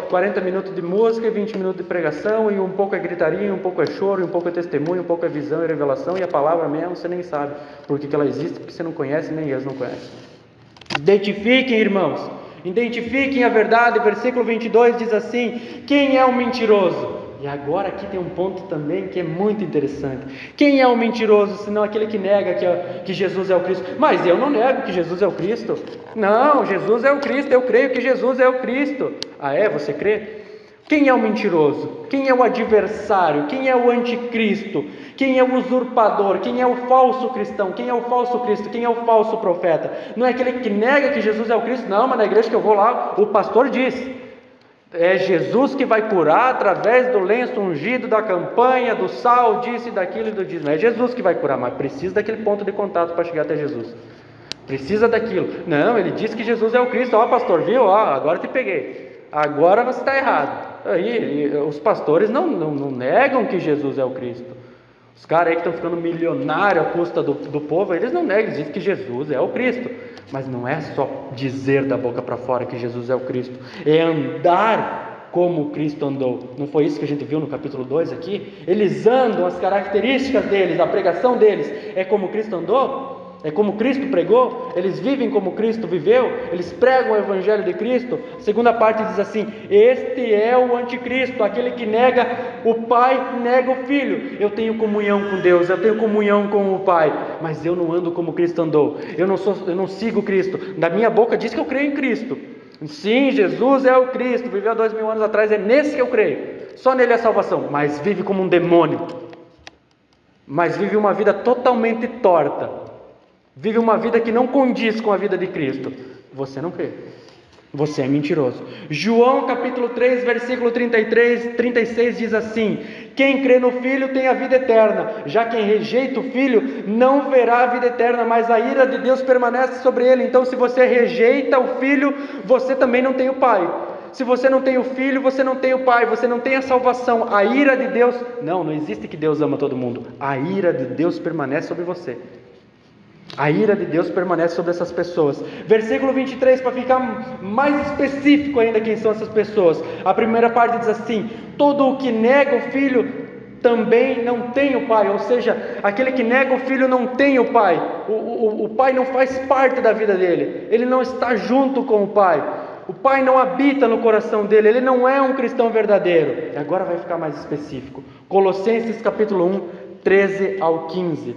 A: 40 minutos de música e 20 minutos de pregação, e um pouco é gritaria, um pouco é choro, um pouco é testemunho, um pouco é visão e revelação, e a palavra mesmo você nem sabe por que ela existe, porque você não conhece, nem eles não conhecem. Identifiquem, irmãos, identifiquem a verdade. Versículo 22 diz assim: quem é o mentiroso? E agora aqui tem um ponto também que é muito interessante. Quem é o mentiroso, senão aquele que nega que Jesus é o Cristo? Mas eu não nego que Jesus é o Cristo. Não, Jesus é o Cristo, eu creio que Jesus é o Cristo. Ah é? Você crê? Quem é o mentiroso? Quem é o adversário? Quem é o anticristo? Quem é o usurpador? Quem é o falso cristão? Quem é o falso Cristo? Quem é o falso profeta? Não é aquele que nega que Jesus é o Cristo? Não, mas na igreja que eu vou lá, o pastor diz: é Jesus que vai curar através do lenço ungido, da campanha, do sal, disso e daquilo e do dízimo. É Jesus que vai curar, mas precisa daquele ponto de contato para chegar até Jesus. Precisa daquilo. Não, ele disse que Jesus é o Cristo. Ó, pastor, viu? Ó, agora te peguei. Agora você está errado. Aí, os pastores não negam que Jesus é o Cristo. Os caras aí que estão ficando milionários à custa do povo, eles não negam, eles dizem que Jesus é o Cristo. Mas não é só dizer da boca para fora que Jesus é o Cristo, é andar como Cristo andou. Não foi isso que a gente viu no capítulo 2 aqui? Eles andam, as características deles, a pregação deles é como Cristo andou? É como Cristo pregou? Eles vivem como Cristo viveu? Eles pregam o Evangelho de Cristo? A segunda parte diz assim: este é o anticristo, aquele que nega o Pai, nega o Filho. Eu tenho comunhão com Deus, eu tenho comunhão com o Pai, mas eu não ando como Cristo andou. Eu não sigo Cristo. Da minha boca diz que eu creio em Cristo. Sim, Jesus é o Cristo, viveu 2000 anos atrás, é nesse que eu creio. Só nele é salvação, mas vive como um demônio. Mas vive uma vida totalmente torta. Vive uma vida que não condiz com a vida de Cristo. Você não crê. Você é mentiroso. João capítulo 3, versículo 36 diz assim: quem crê no Filho tem a vida eterna. Já quem rejeita o Filho não verá a vida eterna, mas a ira de Deus permanece sobre ele. Então, se você rejeita o Filho, você também não tem o Pai. Se você não tem o Filho, você não tem o Pai, você não tem a salvação. A ira de Deus... Não existe que Deus ama todo mundo. A ira de Deus permanece sobre você. A ira de Deus permanece sobre essas pessoas. Versículo 23, para ficar mais específico ainda quem são essas pessoas. A primeira parte diz assim: todo o que nega o Filho também não tem o Pai. Ou seja, aquele que nega o Filho não tem o Pai. O Pai não faz parte da vida dele. Ele não está junto com o Pai. O Pai não habita no coração dele, ele não é um cristão verdadeiro. E agora vai ficar mais específico. Colossenses capítulo 1, 13 ao 15.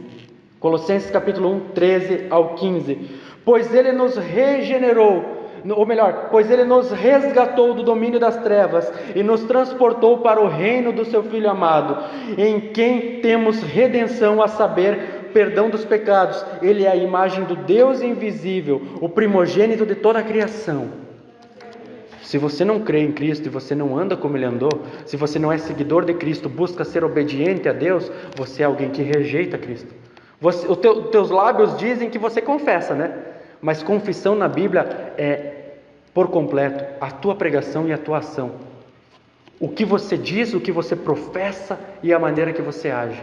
A: Colossenses capítulo 1, 13 ao 15. Pois ele nos regenerou, ou melhor, pois ele nos resgatou do domínio das trevas e nos transportou para o reino do seu Filho amado, em quem temos redenção, a saber, perdão dos pecados. Ele é a imagem do Deus invisível, o primogênito de toda a criação. Se você não crê em Cristo e você não anda como Ele andou, se você não é seguidor de Cristo, busca ser obediente a Deus, você é alguém que rejeita Cristo. Os teus lábios dizem que você confessa, né? Mas confissão na Bíblia é por completo a tua pregação e a tua ação. O que você diz, o que você professa e a maneira que você age.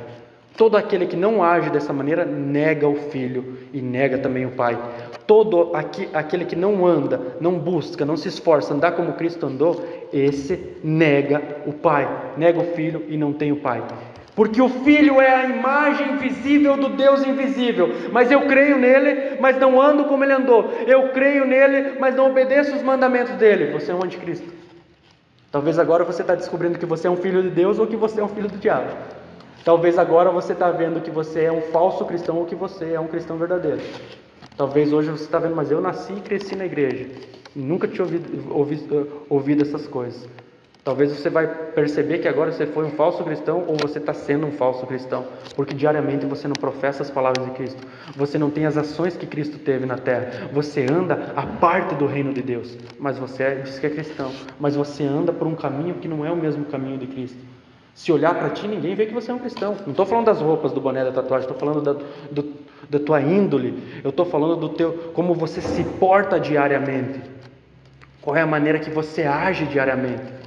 A: Todo aquele que não age dessa maneira nega o Filho e nega também o Pai. Todo aquele que não anda, não busca, não se esforça, andar como Cristo andou, esse nega o Pai, nega o Filho e não tem o Pai. Porque o Filho é a imagem visível do Deus invisível. Mas eu creio nele, mas não ando como ele andou. Eu creio nele, mas não obedeço os mandamentos dele. Você é um anticristo. Talvez agora você está descobrindo que você é um filho de Deus ou que você é um filho do diabo. Talvez agora você está vendo que você é um falso cristão ou que você é um cristão verdadeiro. Talvez hoje você está vendo, mas eu nasci e cresci na igreja. E nunca tinha ouvido essas coisas. Talvez você vai perceber que agora você foi um falso cristão ou você está sendo um falso cristão, porque diariamente você não professa as palavras de Cristo, você não tem as ações que Cristo teve na terra, você anda à parte do reino de Deus, mas você diz que é cristão, mas você anda por um caminho que não é o mesmo caminho de Cristo. Se olhar para ti, ninguém vê que você é um cristão. Não estou falando das roupas, do boné, da tatuagem, estou falando da tua índole, eu estou falando do teu, como você se porta diariamente, qual é a maneira que você age diariamente.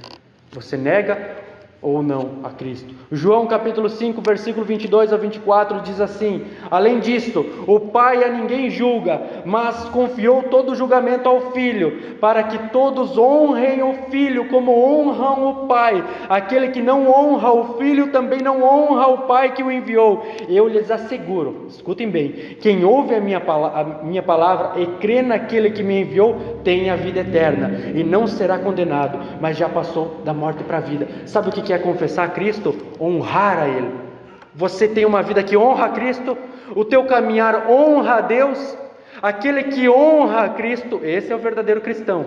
A: Você nega ou não a Cristo? João capítulo 5, versículo 22 a 24 diz assim: além disto, o Pai a ninguém julga, mas confiou todo o julgamento ao Filho, para que todos honrem o Filho como honram o Pai. Aquele que não honra o Filho também não honra o Pai que o enviou. Eu lhes asseguro, escutem bem, quem ouve a minha palavra e crê naquele que me enviou, tem a vida eterna, e não será condenado, mas já passou da morte para a vida. Sabe o que é confessar a Cristo? Honrar a Ele. Você tem uma vida que honra a Cristo, o teu caminhar honra a Deus. Aquele que honra a Cristo, esse é o verdadeiro cristão.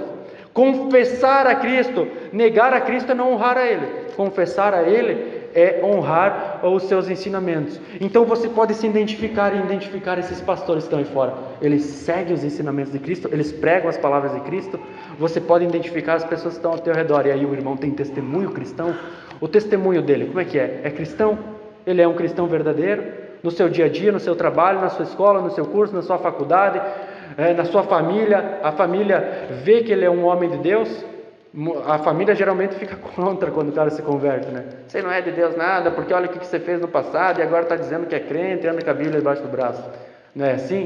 A: Confessar a Cristo, negar a Cristo é não honrar a Ele. Confessar a Ele é honrar os seus ensinamentos. Então você pode se identificar e identificar esses pastores que estão aí fora. Eles seguem os ensinamentos de Cristo, eles pregam as palavras de Cristo. Você pode identificar as pessoas que estão ao teu redor. E aí o irmão tem testemunho cristão. O testemunho dele, como é que é? É cristão? Ele é um cristão verdadeiro? No seu dia a dia, no seu trabalho, na sua escola, no seu curso, na sua faculdade, na sua família. A família vê que ele é um homem de Deus. A família geralmente fica contra quando o cara se converte, né? Você não é de Deus nada, porque olha o que você fez no passado e agora está dizendo que é crente e anda com a Bíblia debaixo do braço. Não é assim?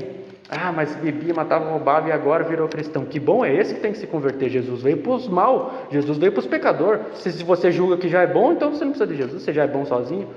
A: Ah, mas bebia, matava, roubava e agora virou cristão. Que bom é esse que tem que se converter. Jesus veio para os mal, Jesus veio para os pecadores. Se você julga que já é bom, então você não precisa de Jesus, você já é bom sozinho.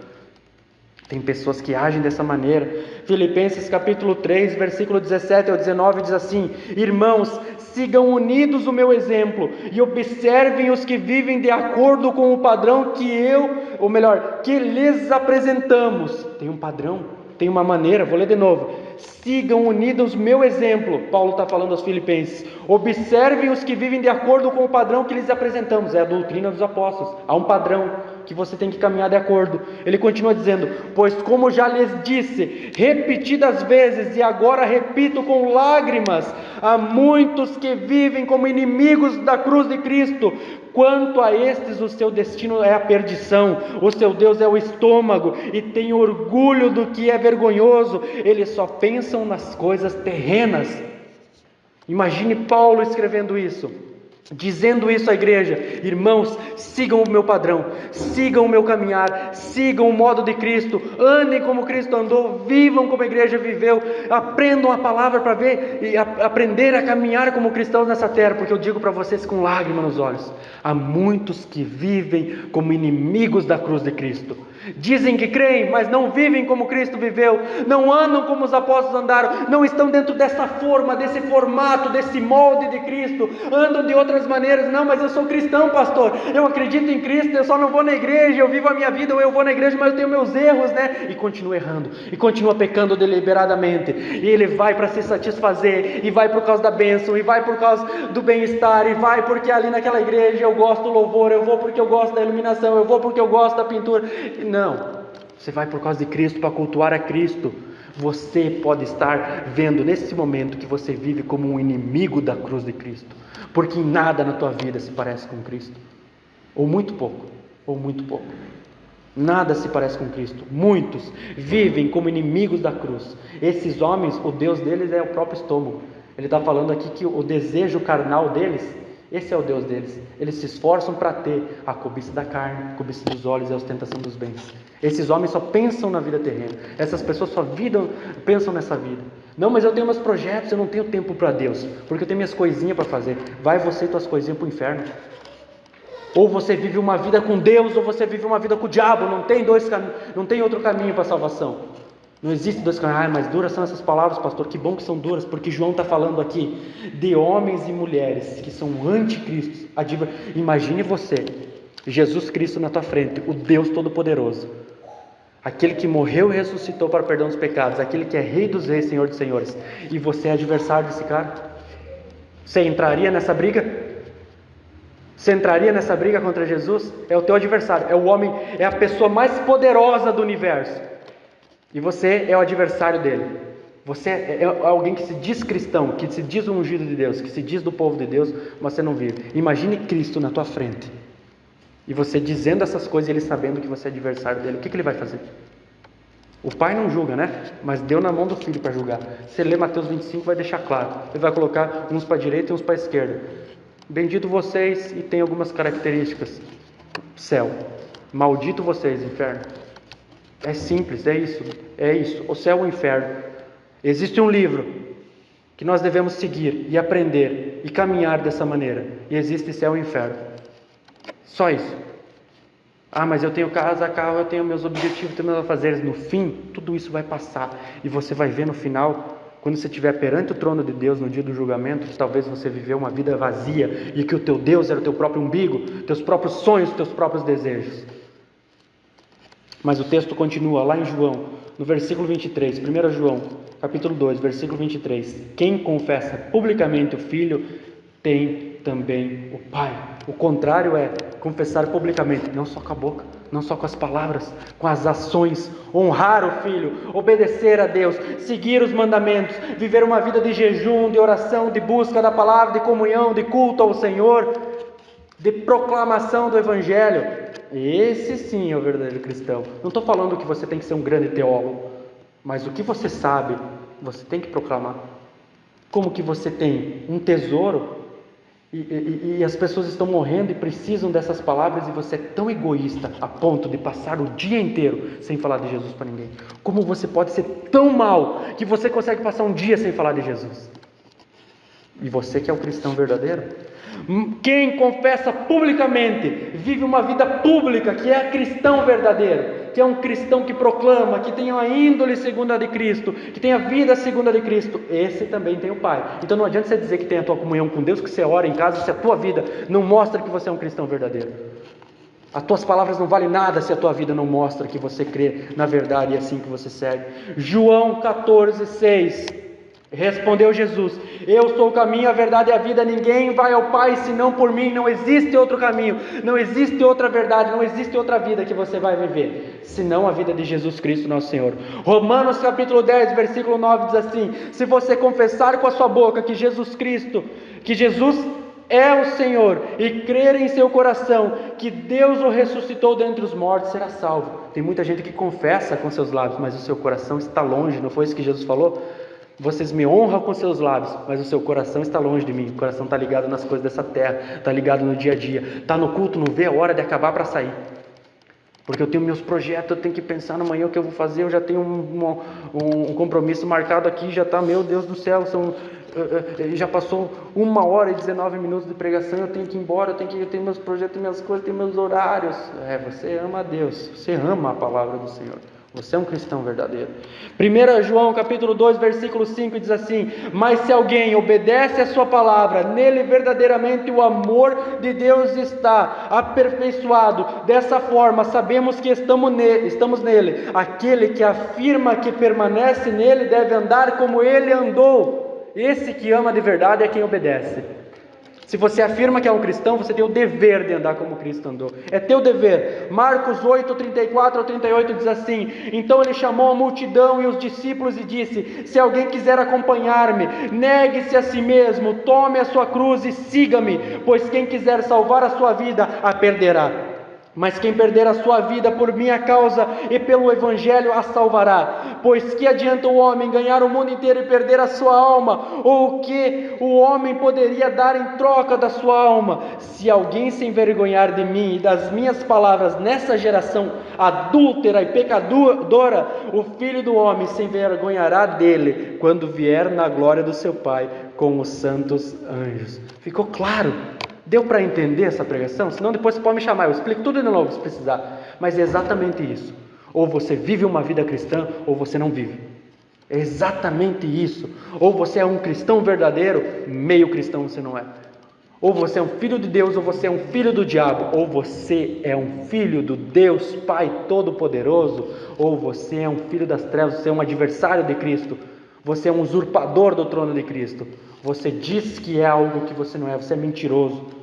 A: Tem pessoas que agem dessa maneira. Filipenses capítulo 3, versículo 17 ao 19 diz assim: irmãos, sigam unidos o meu exemplo e observem os que vivem de acordo com o padrão que lhes apresentamos. Tem um padrão, tem uma maneira, vou ler de novo. Sigam unidos meu exemplo, Paulo está falando aos filipenses. Observem os que vivem de acordo com o padrão que lhes apresentamos. É a doutrina dos apóstolos, há um padrão que você tem que caminhar de acordo. Ele continua dizendo: pois como já lhes disse repetidas vezes, e agora repito com lágrimas, há muitos que vivem como inimigos da cruz de Cristo. Quanto a estes, o seu destino é a perdição, o seu Deus é o estômago, e tem orgulho do que é vergonhoso. Eles só pensam nas coisas terrenas. Imagine Paulo escrevendo isso, dizendo isso à igreja: irmãos, sigam o meu padrão, sigam o meu caminhar, sigam o modo de Cristo, andem como Cristo andou, vivam como a igreja viveu, aprendam a palavra para ver e aprender a caminhar como cristãos nessa terra, porque eu digo para vocês com lágrimas nos olhos: há muitos que vivem como inimigos da cruz de Cristo. Dizem que creem, mas não vivem como Cristo viveu, não andam como os apóstolos andaram, não estão dentro dessa forma, desse formato, desse molde de Cristo, andam de outras maneiras. Não, mas eu sou cristão, pastor, eu acredito em Cristo, eu só não vou na igreja, eu vivo a minha vida, ou eu vou na igreja, mas eu tenho meus erros, né? E continua errando, e continua pecando deliberadamente, e ele vai para se satisfazer, e vai por causa da bênção, e vai por causa do bem-estar, e vai porque ali naquela igreja eu gosto do louvor, eu vou porque eu gosto da iluminação, eu vou porque eu gosto da pintura. Não, você vai por causa de Cristo, para cultuar a Cristo. Você pode estar vendo nesse momento que você vive como um inimigo da cruz de Cristo, porque nada na tua vida se parece com Cristo, ou muito pouco, nada se parece com Cristo. Muitos vivem como inimigos da cruz. Esses homens, o Deus deles é o próprio estômago. Ele está falando aqui que o desejo carnal deles, esse é o Deus deles. Eles se esforçam para ter a cobiça da carne, a cobiça dos olhos e a ostentação dos bens. Esses homens só pensam na vida terrena. Essas pessoas só pensam nessa vida. Não, mas eu tenho meus projetos, eu não tenho tempo para Deus, porque eu tenho minhas coisinhas para fazer. Vai você e tuas coisinhas para o inferno. Ou você vive uma vida com Deus, ou você vive uma vida com o diabo. Não tem outro caminho para a salvação. Não existe dois caminhos. Mas duras são essas palavras, pastor. Que bom que são duras, porque João está falando aqui de homens e mulheres que são anticristos. Imagine você, Jesus Cristo na tua frente, o Deus Todo-Poderoso, aquele que morreu e ressuscitou para o perdão dos pecados, aquele que é Rei dos Reis, Senhor dos Senhores, e você é adversário desse cara. Você entraria nessa briga? Você entraria nessa briga contra Jesus? É o teu adversário, é o homem, é a pessoa mais poderosa do universo, e você é o adversário dele. Você é alguém que se diz cristão, que se diz ungido de Deus, que se diz do povo de Deus, mas você não vive. Imagine Cristo na tua frente, e você dizendo essas coisas, e ele sabendo que você é adversário dele. O que ele vai fazer? O pai não julga, né? Mas deu na mão do filho para julgar. Você lê Mateus 25, vai deixar claro. Ele vai colocar uns para a direita e uns para a esquerda. Bendito vocês, e tem algumas características. Céu. Maldito vocês, inferno. É simples, é isso. O céu e o inferno. Existe um livro que nós devemos seguir e aprender e caminhar dessa maneira. E existe céu e inferno. Só isso. Ah, mas eu tenho casa, carro, eu tenho meus objetivos, tenho meus afazeres. No fim, tudo isso vai passar. E você vai ver no final, quando você estiver perante o trono de Deus no dia do julgamento, que talvez você viveu uma vida vazia e que o teu Deus era o teu próprio umbigo, teus próprios sonhos, teus próprios desejos. Mas o texto continua lá em João, no versículo 23, 1 João, capítulo 2, versículo 23. Quem confessa publicamente o Filho tem também o Pai. O contrário é confessar publicamente, não só com a boca, não só com as palavras, com as ações, honrar o Filho, obedecer a Deus, seguir os mandamentos, viver uma vida de jejum, de oração, de busca da palavra, de comunhão, de culto ao Senhor, de proclamação do Evangelho. Esse sim é o verdadeiro cristão. Não estou falando que você tem que ser um grande teólogo, mas o que você sabe, você tem que proclamar. Como que você tem um tesouro e as pessoas estão morrendo e precisam dessas palavras, e você é tão egoísta a ponto de passar o dia inteiro sem falar de Jesus para ninguém? Como você pode ser tão mau que você consegue passar um dia sem falar de Jesus? E você que é o cristão verdadeiro? Quem confessa publicamente, vive uma vida pública, que é cristão verdadeiro, que é um cristão que proclama, que tem a índole segunda a de Cristo, que tem a vida segunda a de Cristo, esse também tem o Pai. Então não adianta você dizer que tem a tua comunhão com Deus, que você ora em casa, se a tua vida não mostra que você é um cristão verdadeiro. As tuas palavras não valem nada se a tua vida não mostra que você crê na verdade e é assim que você segue. João 14, 6. Respondeu Jesus: eu sou o caminho, a verdade e a vida, ninguém vai ao Pai senão por mim. Não existe outro caminho, não existe outra verdade, não existe outra vida que você vai viver senão a vida de Jesus Cristo nosso Senhor. Romanos capítulo 10, versículo 9 diz assim: se você confessar com a sua boca que Jesus é o Senhor, e crer em seu coração que Deus o ressuscitou dentre os mortos, será salvo. Tem muita gente que confessa com seus lábios, mas o seu coração está longe. Não foi isso que Jesus falou? Vocês me honram com seus lábios, mas o seu coração está longe de mim. O coração está ligado nas coisas dessa terra, está ligado no dia a dia, está no culto, não vê a hora de acabar para sair, porque eu tenho meus projetos, eu tenho que pensar no amanhã o que eu vou fazer, eu já tenho um compromisso marcado aqui, já está, meu Deus do céu, já passou 1h19 de pregação, eu tenho que ir embora, eu tenho meus projetos, minhas coisas, tenho meus horários. Você ama a Deus, você ama a palavra do Senhor. Você é um cristão verdadeiro. 1 João capítulo 2, versículo 5 diz assim: mas se alguém obedece a sua palavra, nele verdadeiramente o amor de Deus está aperfeiçoado. Dessa forma sabemos que estamos nele. Aquele que afirma que permanece nele deve andar como ele andou. Esse que ama de verdade é quem obedece. Se você afirma que é um cristão, você tem o dever de andar como Cristo andou. É teu dever. Marcos 8, 34 ao 38 diz assim: então ele chamou a multidão e os discípulos e disse: se alguém quiser acompanhar-me, negue-se a si mesmo, tome a sua cruz e siga-me, pois quem quiser salvar a sua vida, a perderá. Mas quem perder a sua vida por minha causa e pelo Evangelho a salvará. Pois que adianta o homem ganhar o mundo inteiro e perder a sua alma? Ou o que o homem poderia dar em troca da sua alma? Se alguém se envergonhar de mim e das minhas palavras nessa geração adúltera e pecadora, o Filho do Homem se envergonhará dele quando vier na glória do seu Pai com os santos anjos. Ficou claro? Deu para entender essa pregação? Senão depois você pode me chamar, eu explico tudo de novo se precisar. Mas é exatamente isso. Ou você vive uma vida cristã, ou você não vive. É exatamente isso. Ou você é um cristão verdadeiro, meio cristão você não é. Ou você é um filho de Deus, ou você é um filho do diabo. Ou você é um filho do Deus Pai Todo-Poderoso, ou você é um filho das trevas, você é um adversário de Cristo. Você é um usurpador do trono de Cristo. Você diz que é algo que você não é, você é mentiroso.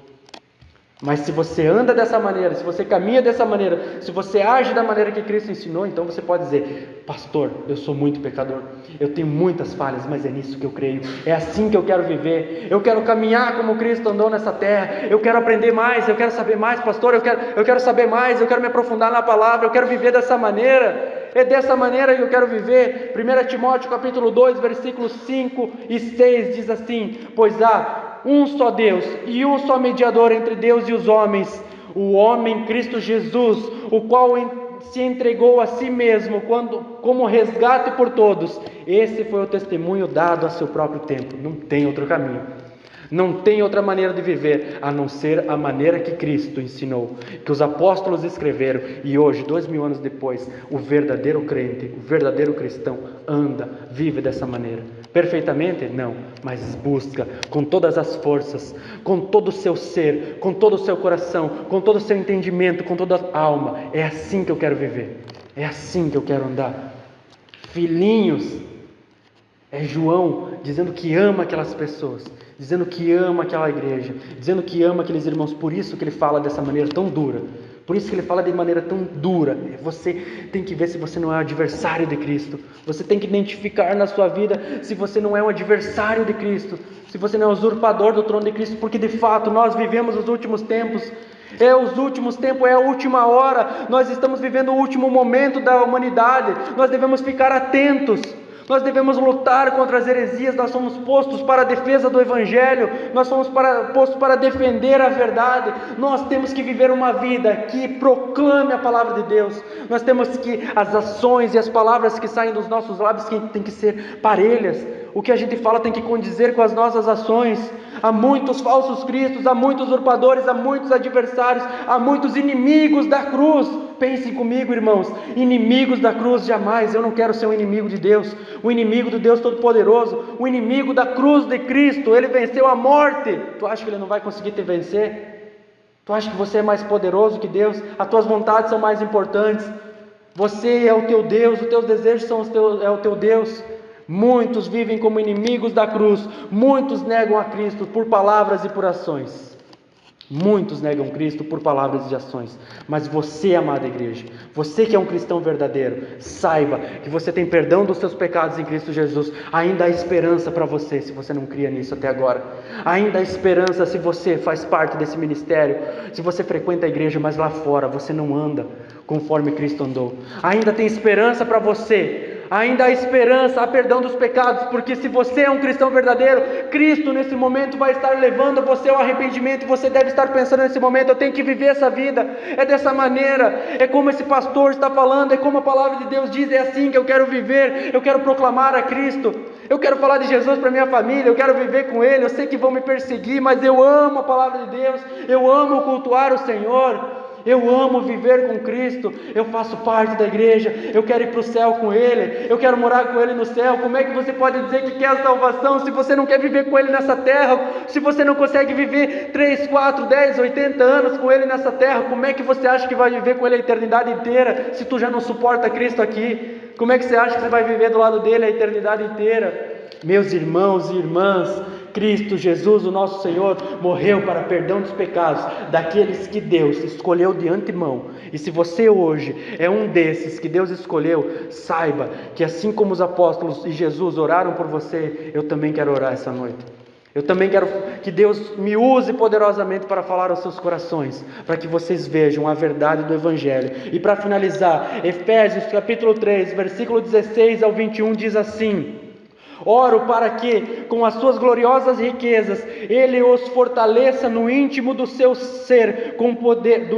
A: Mas se você anda dessa maneira, se você caminha dessa maneira, se você age da maneira que Cristo ensinou, então você pode dizer: pastor, eu sou muito pecador, eu tenho muitas falhas, mas é nisso que eu creio, é assim que eu quero viver, eu quero caminhar como Cristo andou nessa terra, eu quero aprender mais, eu quero saber mais, pastor, eu quero saber mais, eu quero me aprofundar na palavra, eu quero viver dessa maneira. É dessa maneira que eu quero viver. 1 Timóteo capítulo 2, versículos 5 e 6 diz assim: pois há um só Deus e um só mediador entre Deus e os homens, o homem Cristo Jesus, o qual se entregou a si mesmo como resgate por todos. Esse foi o testemunho dado a seu próprio tempo. Não tem outro caminho. Não tem outra maneira de viver a não ser a maneira que Cristo ensinou, que os apóstolos escreveram, e hoje, 2000 anos depois, o verdadeiro crente, o verdadeiro cristão anda, vive dessa maneira. Perfeitamente? Não, mas busca com todas as forças, com todo o seu ser, com todo o seu coração, com todo o seu entendimento, com toda a alma. É assim que eu quero viver, é assim que eu quero andar. Filhinhos, é João dizendo que ama aquelas pessoas, dizendo que ama aquela igreja, dizendo que ama aqueles irmãos. Por isso que ele fala dessa maneira tão dura, por isso que ele fala de maneira tão dura. Você tem que ver se você não é um adversário de Cristo, você tem que identificar na sua vida se você não é um adversário de Cristo, se você não é um usurpador do trono de Cristo, porque de fato nós vivemos os últimos tempos. Os últimos tempos, é a última hora, nós estamos vivendo o último momento da humanidade, nós devemos ficar atentos. Nós devemos lutar contra as heresias, nós somos postos para a defesa do Evangelho, nós somos postos para defender a verdade. Nós temos que viver uma vida que proclame a palavra de Deus. Nós temos que, as ações e as palavras que saem dos nossos lábios têm que ser parelhas. O que a gente fala tem que condizer com as nossas ações. Há muitos falsos cristos, há muitos usurpadores, há muitos adversários, há muitos inimigos da cruz. Pensem comigo, irmãos, inimigos da cruz jamais. Eu não quero ser um inimigo de Deus, o inimigo do Deus Todo-Poderoso, o inimigo da cruz de Cristo. Ele venceu a morte. Tu acha que ele não vai conseguir te vencer? Tu acha que você é mais poderoso que Deus? As tuas vontades são mais importantes. Você é o teu Deus, os teus desejos é o teu Deus. Muitos vivem como inimigos da cruz, muitos negam a Cristo por palavras e por ações. Muitos negam Cristo por palavras e ações. Mas você, amada igreja, você que é um cristão verdadeiro, saiba que você tem perdão dos seus pecados em Cristo Jesus. Ainda há esperança para você, se você não cria nisso até agora. Ainda há esperança se você faz parte desse ministério, se você frequenta a igreja, mas lá fora você não anda conforme Cristo andou. Ainda tem esperança para você. Ainda há esperança, há perdão dos pecados, porque se você é um cristão verdadeiro, Cristo nesse momento vai estar levando você ao arrependimento, e você deve estar pensando nesse momento: eu tenho que viver essa vida, é dessa maneira, é como esse pastor está falando, é como a palavra de Deus diz, é assim que eu quero viver, eu quero proclamar a Cristo, Eu quero falar de Jesus para minha família, eu quero viver com Ele, eu sei que vão me perseguir, mas eu amo a palavra de Deus, eu amo cultuar o Senhor. Eu amo viver com Cristo, eu faço parte da igreja, eu quero ir para o céu com Ele, eu quero morar com Ele no céu. Como é que você pode dizer que quer a salvação se você não quer viver com Ele nessa terra? Se você não consegue viver 3, 4, 10, 80 anos com Ele nessa terra, como é que você acha que vai viver com Ele a eternidade inteira, se tu já não suporta Cristo aqui? Como é que você acha que você vai viver do lado dele a eternidade inteira? Meus irmãos e irmãs, Cristo Jesus, o nosso Senhor, morreu para perdão dos pecados daqueles que Deus escolheu de antemão. E se você hoje é um desses que Deus escolheu, saiba que assim como os apóstolos e Jesus oraram por você, eu também quero orar essa noite. Eu também quero que Deus me use poderosamente para falar aos seus corações, para que vocês vejam a verdade do Evangelho. E para finalizar, Efésios capítulo 3, versículo 16 ao 21 diz assim: oro para que, com as suas gloriosas riquezas, Ele os fortaleça no íntimo do seu ser, com poder,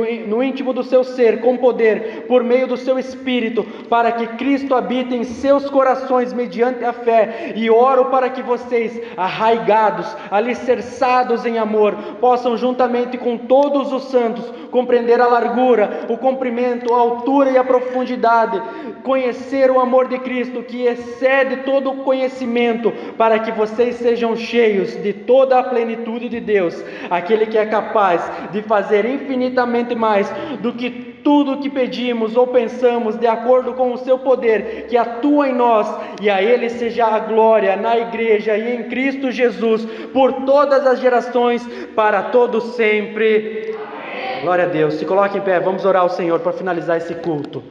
A: com poder, por meio do seu Espírito, para que Cristo habite em seus corações mediante a fé. E oro para que vocês, arraigados, alicerçados em amor, possam juntamente com todos os santos compreender a largura, o comprimento, a altura e a profundidade, conhecer o amor de Cristo que excede todo o conhecimento, para que vocês sejam cheios de toda a plenitude de Deus, aquele que é capaz de fazer infinitamente mais do que tudo o que pedimos ou pensamos, de acordo com o seu poder que atua em nós. E a Ele seja a glória na igreja e em Cristo Jesus por todas as gerações, para todos sempre. Glória a Deus. Se coloque em pé, vamos orar ao Senhor para finalizar esse culto.